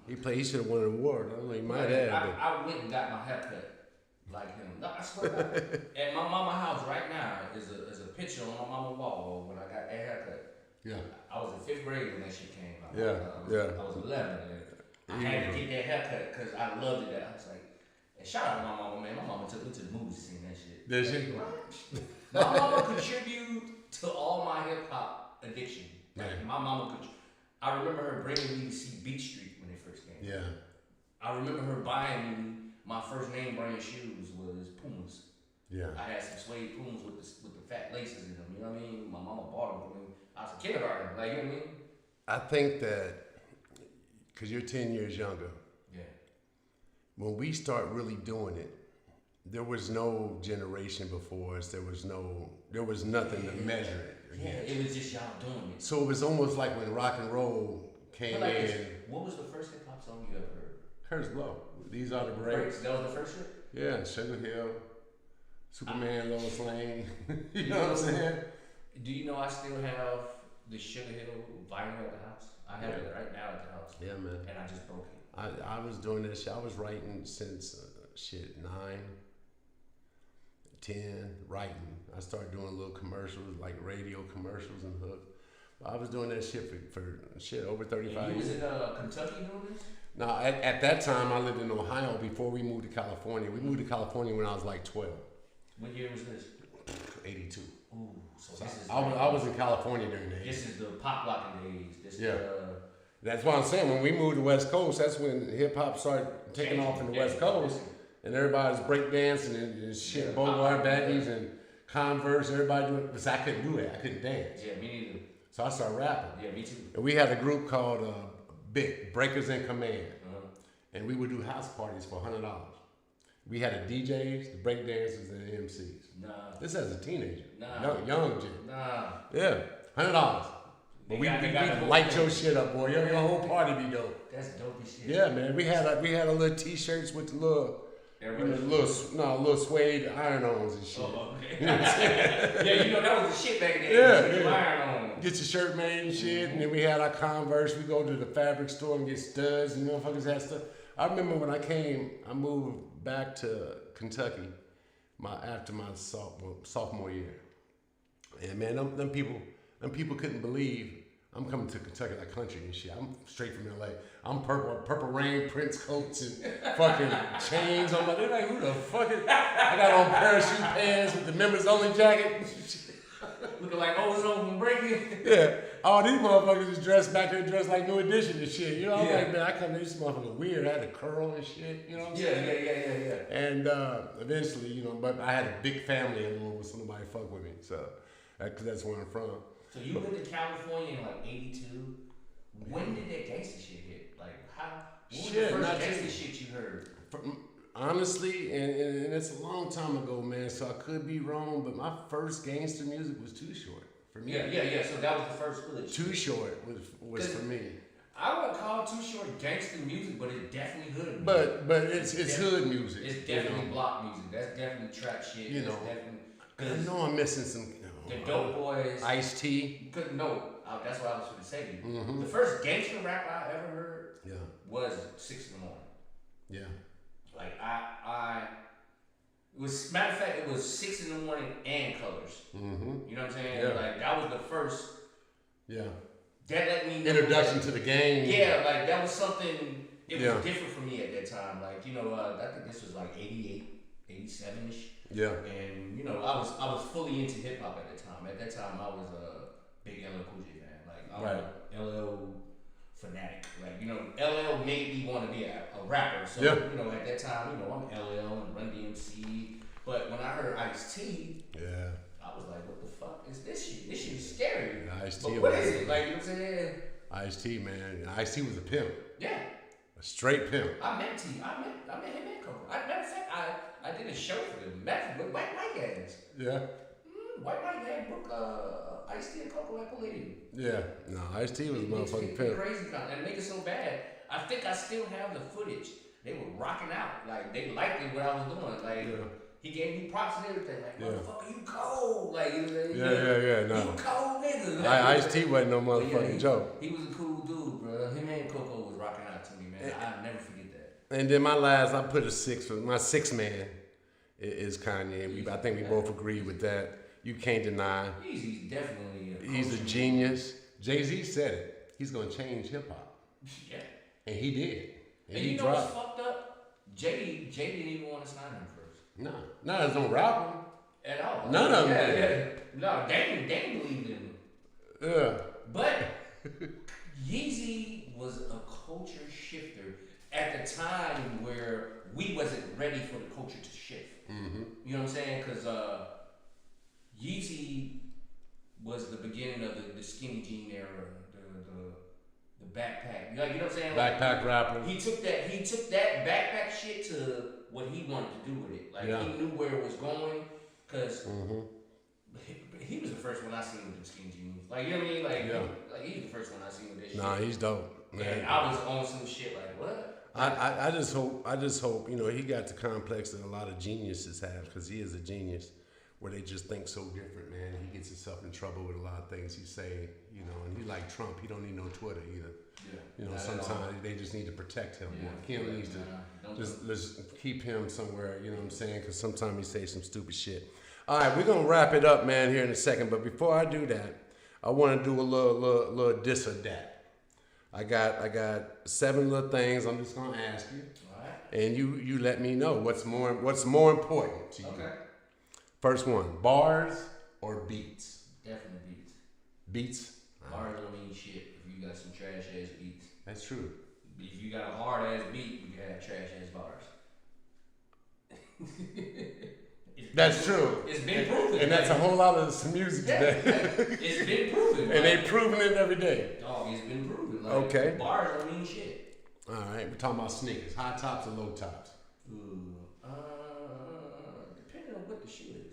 He should have won an award. I don't know, he might have. I went and got my haircut like him. No, I swear to God. At my mama's house right now is a picture on my mama's wall when I got that haircut. Yeah. I was in 5th grade when that shit came out. I was 11. And I had to get that haircut because I loved it. I was like, and shout out to my mama, man. My mama took me to the movies to see that shit. Did she? My mama contributed to all my hip hop addiction. Like, my mama could. I remember her bringing me to see Beach Street when they first came. Yeah. I remember her buying me my first name brand shoes was Pumas. Yeah. I had some suede Pumas with the fat laces in them. You know what I mean? My mama bought them for me. I was a kindergarten. Like, you know what I mean? I think that because you're 10 years younger. Yeah. When we start really doing it, there was no generation before us. There was nothing to measure it against. Yeah, it was just y'all doing it. So it was almost like when rock and roll came in. What was the first hip hop song you ever heard? Curtis Blow. These Are the Breaks. That was the first shit? Yeah, Sugar Hill, Superman, Lois Lane. you know what I'm saying? Do you know I still have the Sugar Hill vinyl at the house? I have it right now at the house. Yeah, man. And I just broke it. I was doing this shit. I was writing since 9, 10, writing. I started doing little commercials, like radio commercials and hooks. I was doing that shit for over 35 years. You was in Kentucky doing this? No, at that time I lived in Ohio before we moved to California. We moved to California when I was like 12. What year was this? 82. Ooh, so this is. I was in California during the 80s. This is the pop locking days. This Yeah. The, That's what I'm saying. When we moved to West Coast, that's when hip hop started taking off in the West Coast, and everybody's breakdancing and shit, Bogart baggies and Converse. Everybody doing. Because I couldn't do that. I couldn't dance. Yeah, me neither. So I started rapping. Yeah, me too. And we had a group called Big Breakers in Command, and we would do house parties for $100. We had the DJs, the breakdancers, and the MCs. Nah. This as a teenager. Nah. Young Jim. Nah. Yeah, $100. But we light your shit up, boy. Your whole party be dope. That's dope as shit. Yeah, man. We had a little t-shirts with the little suede iron-ons and shit. Oh, okay. Yeah, you know that was the shit back then. Yeah. Iron-on. Get your shirt made and shit, and then we had our Converse. We go to the fabric store and get studs, and motherfuckers had stuff. I remember when I moved back to Kentucky after my sophomore year. And man, them people couldn't believe I'm coming to Kentucky like country and shit. I'm straight from LA. I'm purple rain, Prince coats, and fucking chains on my. They're like, who the fuck is? I got on parachute pants with the members only jacket. Looking like ozone from breaking. Yeah, all these motherfuckers is dressed like New Edition and shit. You know, I'm like, man, I come to this motherfucker weird. I had a curl and shit. You know what I'm saying? Yeah. And eventually, you know, but I had a big family in Louisville, so nobody fuck with me. So that's where I'm from. So you lived in California in like 82. When did that gangster shit hit? Like how? What was the first gangster shit you heard? Honestly, and it's a long time ago, man. So I could be wrong, but my first gangster music was Too Short for me. Yeah. So that was the first hood. Too Short was for me. I wouldn't call Too Short gangster music, but it's definitely hood music. But it's hood music. It's definitely block music. That's definitely trap shit. You know. Definitely, I know I'm missing some. The Dope Boys. Ice-T. You couldn't know. That's what I was going to say to you. Mm-hmm. The first gangster rap I ever heard was 6 in the morning. Yeah. Like it was, matter of fact, it was 6 in the morning and Colors. Mm-hmm. You know what I'm saying? Yeah. Like that was the first. Yeah. That let me know. Introduction to the game. Yeah, like that was something. It was different for me at that time. Like, you know, I think this was like 88, 87ish. Yeah. And you know, I was fully into hip hop at that time. At that time, I was a big LL Cool J fan. Like I was a LL fanatic. Like, you know, LL made me want to be a rapper. So you know, at that time, you know, I'm LL and Run DMC. But when I heard Ice-T, I was like, what the fuck is this shit? This shit is scary. Ice-T. But what is it? Like, you know what I'm saying? Ice-T, man. Ice-T was a pimp. Yeah. A straight pimp. I met him in Coco. Matter of fact, I did a show for them. With white guys. Yeah. White guy booked Ice-T and Coco at Palladium. Yeah. No, Ice-T was a motherfucking pimp. Crazy and make it so bad. I think I still have the footage. They were rocking out. Like, they liked it what I was doing. Like, he gave me props and everything. Like, motherfucker, you cold. Like, you know, No. You cold nigga. Like, Ice-T wasn't no motherfucking joke. He was a cool dude, bro. Him and Coco was rocking out to me, man. I'll never forget that. And then my put a 6 for my 6th man is Kanye. I think we both agree with that. You can't deny. He's definitely he's a genius. Jay-Z said it. He's gonna change hip hop. Yeah. And he did. And you know what's fucked up? Jay didn't even want to sign him first. No, there's no rapper. At all. None of them did. No, Dame believed in him. Yeah. But Yeezy was a culture shifter at the time where we wasn't ready for the culture to shift. Mm-hmm. You know what I'm saying? Because Yeezy was the beginning of the skinny jean era, the backpack. Like, you know what I'm saying? Backpack rapper. He took that backpack shit to what he wanted to do with it. Like, he knew where it was going, because he was the first one I seen with the skinny jeans. Like, you know what I mean? Like, he's the first one I seen with that shit. Nah, he's dope, man. And I was on some shit like, what? I just hope, you know, he got the complex that a lot of geniuses have, because he is a genius, where they just think so different, man. He gets himself in trouble with a lot of things he say, you know, and he like Trump, he don't need no Twitter either. Yeah. You know, sometimes they just need to protect him. Yeah. Kim needs to just keep him somewhere, you know what I'm saying? Because sometimes he says some stupid shit. All right, we're gonna wrap it up, man, here in a second. But before I do that, I want to do a little this or that. I got 7 little things. I'm just gonna ask you, and you let me know what's more important to you. Okay. First one, bars or beats? Definitely beats. Beats? Bars don't mean shit if you got some trash ass beats. That's true. If you got a hard ass beat, you can have trash ass bars. That's true. It's been proven. And that's a whole lot of some music today. It's been proven. And they proving it every day. Dog, it's been proven. Like, Okay. Bars don't mean shit. All right, we're talking about sneakers. High tops or low tops? Ooh. Depending on what the shoe is.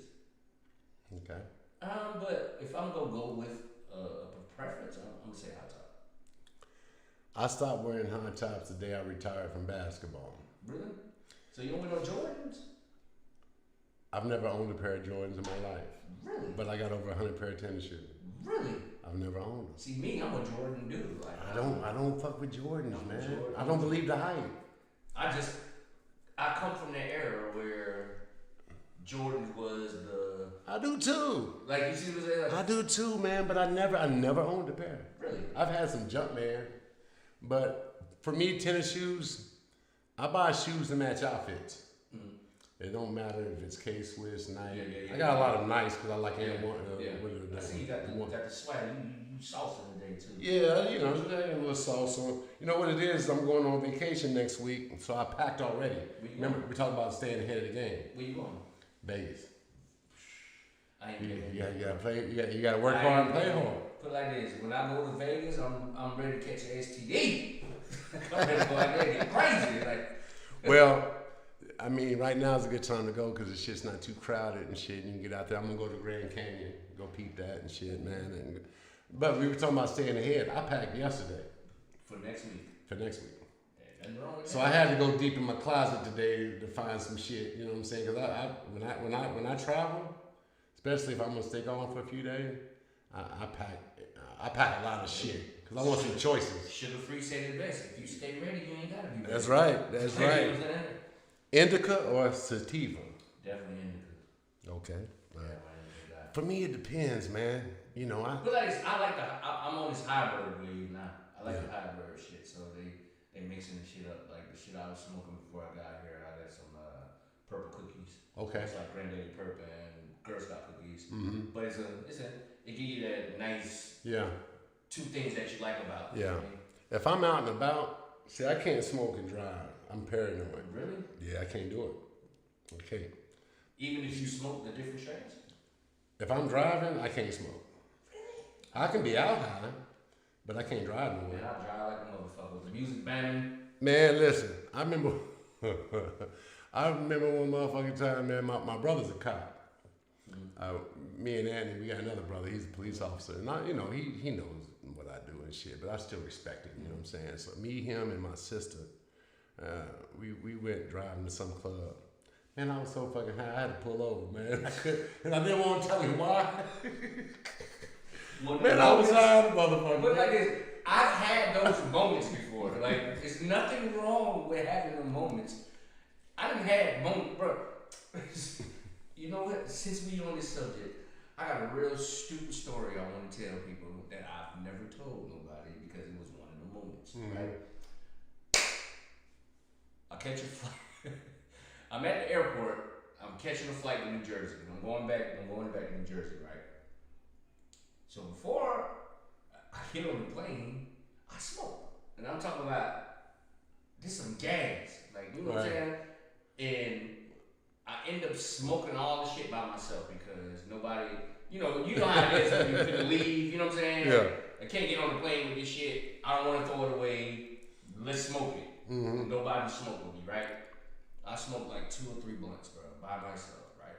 Okay. But if I'm gonna go with a preference, I'm gonna say high top. I stopped wearing high tops the day I retired from basketball. Really? So you don't wear no Jordans? I've never owned a pair of Jordans in my life. Really? But I got over 100 pair of tennis shoes. Really? I've never owned them. See me, I'm a Jordan dude. Like I don't fuck with Jordans, I'm a man. Jordan. I don't believe the hype. I come from that era where Jordan was the. I do too. Like you see what I'm saying? Like, I do too, man. But I never owned a pair. really? I've had some junk, man. But for me, tennis shoes, I buy shoes to match outfits. Mm-hmm. It don't matter if it's K-Swiss, Nike. Yeah. I got a lot of nice because I like Yeah. M1. I see you got the swag. You saucing today too. Yeah, you know, a little salsa. You know what it is? I'm going on vacation next week, so I packed already. Remember, we talked about staying ahead of the game. Where you going? Vegas. I ain't You gotta play. You gotta work hard and play hard. Put it like this: when I go to Vegas, I'm ready to catch an STD. I'm ready to go out there and get crazy. Like, Well, I mean, right now is a good time to go because the shit's not too crowded and shit. You can get out there. I'm gonna go to Grand Canyon, go peep that and shit, man. But we were talking about staying ahead. I packed yesterday for next week. for next week. Ain't nothing wrong with So that. I had to go deep in my closet today to find some shit. You know what I'm saying? Because when I travel, especially if I'm gonna stay gone for a few days, I pack a lot of shit because I want some choices. Sugar free said it best. If you stay ready, you ain't gotta be ready. That's right. That's You know right. what I'm saying? Indica or sativa? Definitely indica. Okay. All right. Yeah, For me, it depends, man. You know, but like, I'm on this hybrid wave now. I like the hybrid shit. So they mixing the shit up. Like the shit I was smoking before I got here. I got some purple cookies. Okay. It's like Granddaddy Purple and Girl Scout cookies. Mm-hmm. But it give you that nice Yeah. two things that you like about it. Yeah. You know what I mean? If I'm out and about, see, I can't smoke and drive. I'm paranoid. Really? Yeah, I can't do it. I can't. Even if you smoke the different strains? If I'm driving, I can't smoke. I can be out high, but I can't drive Man, nowhere. I drive like a motherfucker. The music banging. Man, listen, I remember one motherfucking time, man, my brother's a cop. Me and Andy, we got another brother, he's a police officer. And I, you know, he knows what I do and shit, but I still respect him, you know what I'm saying? So me, him, and my sister, we went driving to some club. Man, I was so fucking high, I had to pull over, man. And I didn't want to tell you why. Man, I was high, motherfucker. But like this, I've had those moments before. Like, there's nothing wrong with having them moments. I done had moments, bro. You know what? Since we on this subject, I got a real stupid story I want to tell people that I've never told nobody because it was one of the moments, right? I catch a flight. I'm at the airport. I'm catching a flight to New Jersey. I'm going back to New Jersey, right? So before I get on the plane, I smoke. And I'm talking about this some gas. Like, you know what I'm saying? And I end up smoking all the shit by myself because nobody, you know how it is when you're finna leave, you know what I'm saying? Yeah. I can't get on the plane with this shit. I don't want to throw it away. Let's smoke it. Mm-hmm. Nobody smoke with me, right? I smoke like 2 or 3 blunts, bro, by myself, right?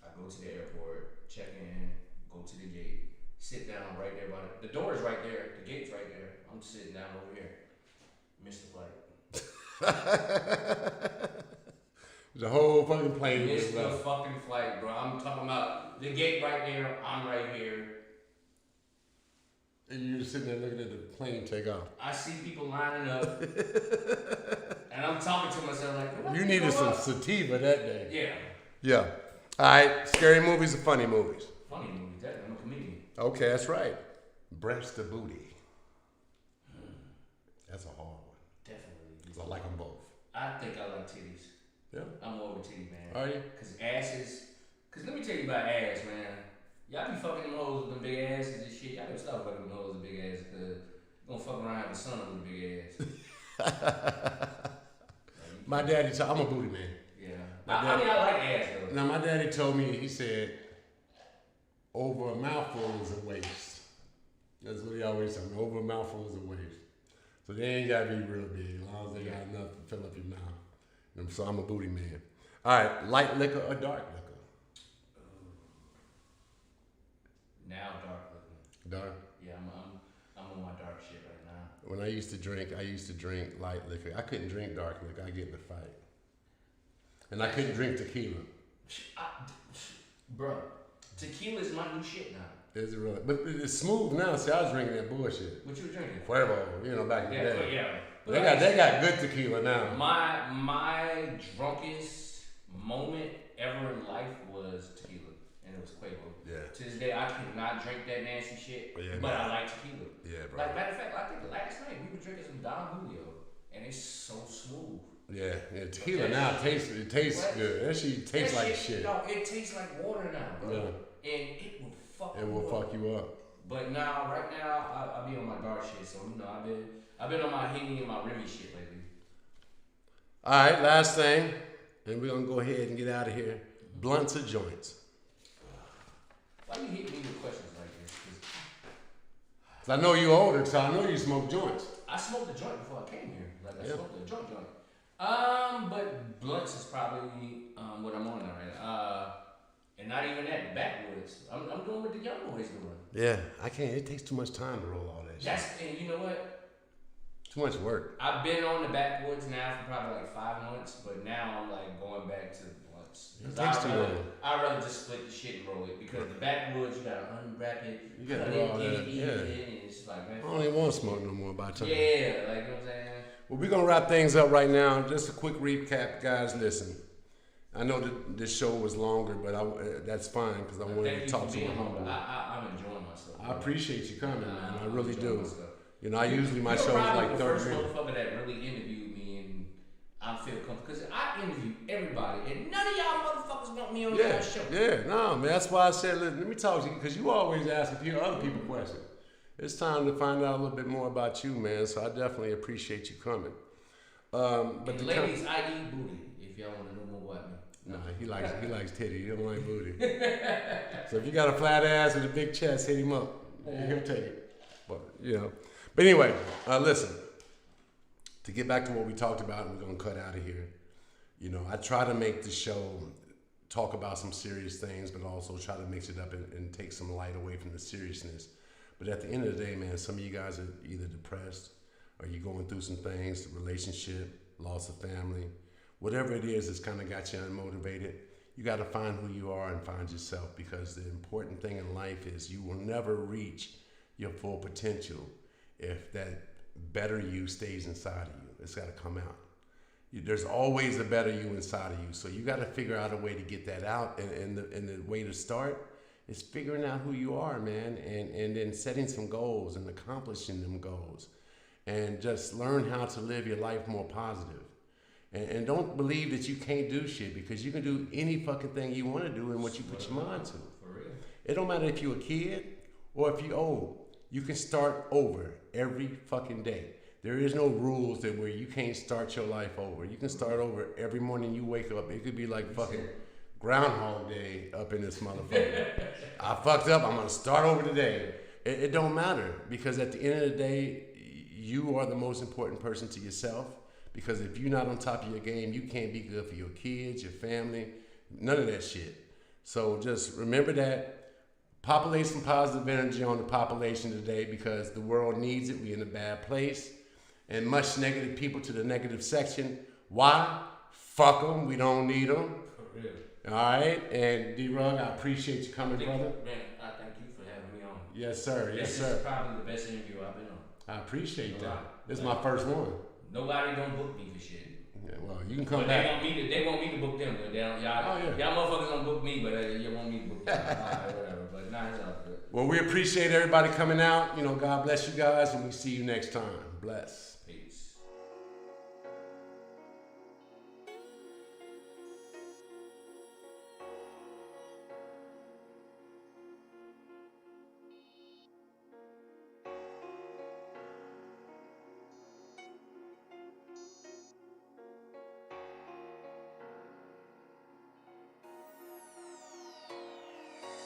I go to the airport, check in, go to the gate, sit down right there by the door is right there, the gate's right there. I'm sitting down over here. Missed the flight. The whole fucking plane was Missed the left. fucking flight, bro. I'm talking about the gate right there, I'm right here. And you're sitting there looking at the plane take off. I see people lining up, and I'm talking to myself like, what You the needed some fuck? sativa that day. Yeah. Yeah. All right. Scary movies or funny movies? Funny movie, that I'm a comedian. Okay, that's right. Breast to booty. That's a hard one. Definitely. 'Cause I like them both. I think I like titties. Yeah. I'm more of a titty man. Are you? Because asses, Cause let me tell you about ass, man. Y'all be fucking them hoes with them big asses and shit. Y'all gotta stop fucking them hoes with big asses, cause you gonna fuck around and have a son with a big ass. My daddy I'm a booty man. Yeah. I mean, I like ass though. Now, my daddy told me, he said, over a mouthful is a waste. That's what he always told me, over a mouthful is a waste. So they ain't gotta be real big, as long as they got enough to fill up your mouth. And so I'm a booty man. All right, light liquor or dark liquor? Now dark liquor. Dark? Yeah, I'm on my dark shit right now. When I used to drink light liquor. I couldn't drink dark liquor. I get in a fight. And I couldn't drink tequila. Bro, tequila's my new shit now. Is it really? But it's smooth now. See, I was drinking that bullshit. What you were drinking? Cuervo, back in the day. Yeah. They got good tequila now. My drunkest moment ever in life was tequila, and it was Cuervo. Yeah. To this day, I cannot drink that nasty shit, Yeah, but man. I like tequila. Yeah, bro. Like, matter of fact, I think last night we were drinking some Don Julio, and it's so smooth. Yeah, tequila now tastes good. That shit tastes like shit. No, it tastes like water now, bro. Yeah. And it will fuck It will fuck you up. But now, right now, I be on my dark shit, so I've been on my Henny and my Remy shit lately. All right, last thing, and we're gonna go ahead and get out of here. Blunts or joints? Why you hit me with questions like this? 'Cause I know you're older, so I know you smoke joints. I smoked a joint before I came here. Like I Yeah. smoked a joint. But blunts is probably what I'm on now, right? And not even that, backwoods. I'm doing what the young boys doing. Yeah, I can't. It takes too much time to roll all that shit. And you know what? Too much work. I've been on the backwoods now for probably like 5 months, but now I'm like going back to the blunts. It takes too long. I'd rather just split the shit and roll it, because the backwoods, you gotta unwrap it, You gotta cut do all it, that, eat yeah. it, and it's like, man. I don't even want to smoke no more by the time. Yeah, like, you know what I'm saying? Well, we're going to wrap things up right now. Just a quick recap, guys. Listen, I know that this show was longer, but that's fine because I wanted to talk to my homie. I'm enjoying myself. I appreciate you coming, man. I really enjoying do. myself. I usually my show is like 30 the first minutes. motherfucker that really interviewed me, and I feel comfortable because I interview everybody, and none of y'all motherfuckers want me on your show. Yeah, no, man. That's why I said, listen, let me talk to you because you always ask other people questions. It's time to find out a little bit more about you, man. So I definitely appreciate you coming. But And ladies, I eat booty. If y'all want to know more about me. Nah, he likes titty. He don't like booty. So if you got a flat ass and a big chest, hit him up. He'll take it. But anyway, listen. To get back to what we talked about, and we're gonna cut out of here. I try to make the show talk about some serious things, but also try to mix it up and take some light away from the seriousness. But at the end of the day, man, some of you guys are either depressed or you're going through some things, relationship, loss of family, whatever it is that's kind of got you unmotivated. You got to find who you are and find yourself, because the important thing in life is you will never reach your full potential if that better you stays inside of you. It's got to come out. There's always a better you inside of you. So you got to figure out a way to get that out. And the way to start is figuring out who you are, man, and then setting some goals and accomplishing them goals. And just learn how to live your life more positive. And don't believe that you can't do shit, because you can do any fucking thing you want to do and what you put your mind to. For real. It don't matter if you're a kid or if you're old. You can start over every fucking day. There is no rules that where you can't start your life over. You can start over every morning you wake up. It could be like fucking Groundhog Day up in this motherfucker. I fucked up. I'm going to start over today. It don't matter, because at the end of the day, you are the most important person to yourself. Because if you're not on top of your game, you can't be good for your kids, your family, none of that shit. So just remember that. Populate some positive energy on the population today, because the world needs it. We're in a bad place. And much negative people to the negative section. Why? Fuck them. We don't need them. For real. All right. And D-Rugg, I appreciate you coming, brother. Man, I thank you for having me on. Yes, sir. Yes, This sir. is probably the best interview I've been on. I appreciate No that. lie. This is my first one. Nobody don't book me for shit. Yeah, well, you can come But back. they want me to book them, but they don't, y'all, Oh, yeah. y'all motherfuckers don't book me, but you want me to book them. Alright, whatever. But nah, it's all good. Well, we appreciate everybody coming out. God bless you guys, and we see you next time. Bless.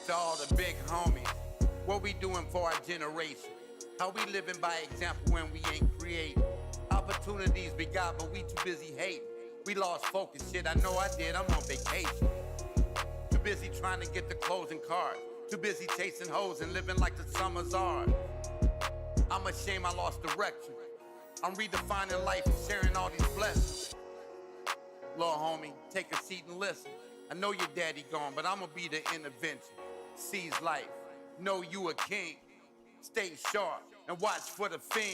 To all the big homies, what we doing for our generation? How we living by example when we ain't creating? Opportunities we got, but we too busy hating. We lost focus, shit, I know I did, I'm on vacation. Too busy trying to get the clothes and cars. Too busy chasing hoes and living like the summer's ours. I'm ashamed I lost direction. I'm redefining life and sharing all these blessings. Little homie, take a seat and listen. I know your daddy gone, but I'ma be the intervention. Seize life, know you a king. Stay sharp and watch for the fiend.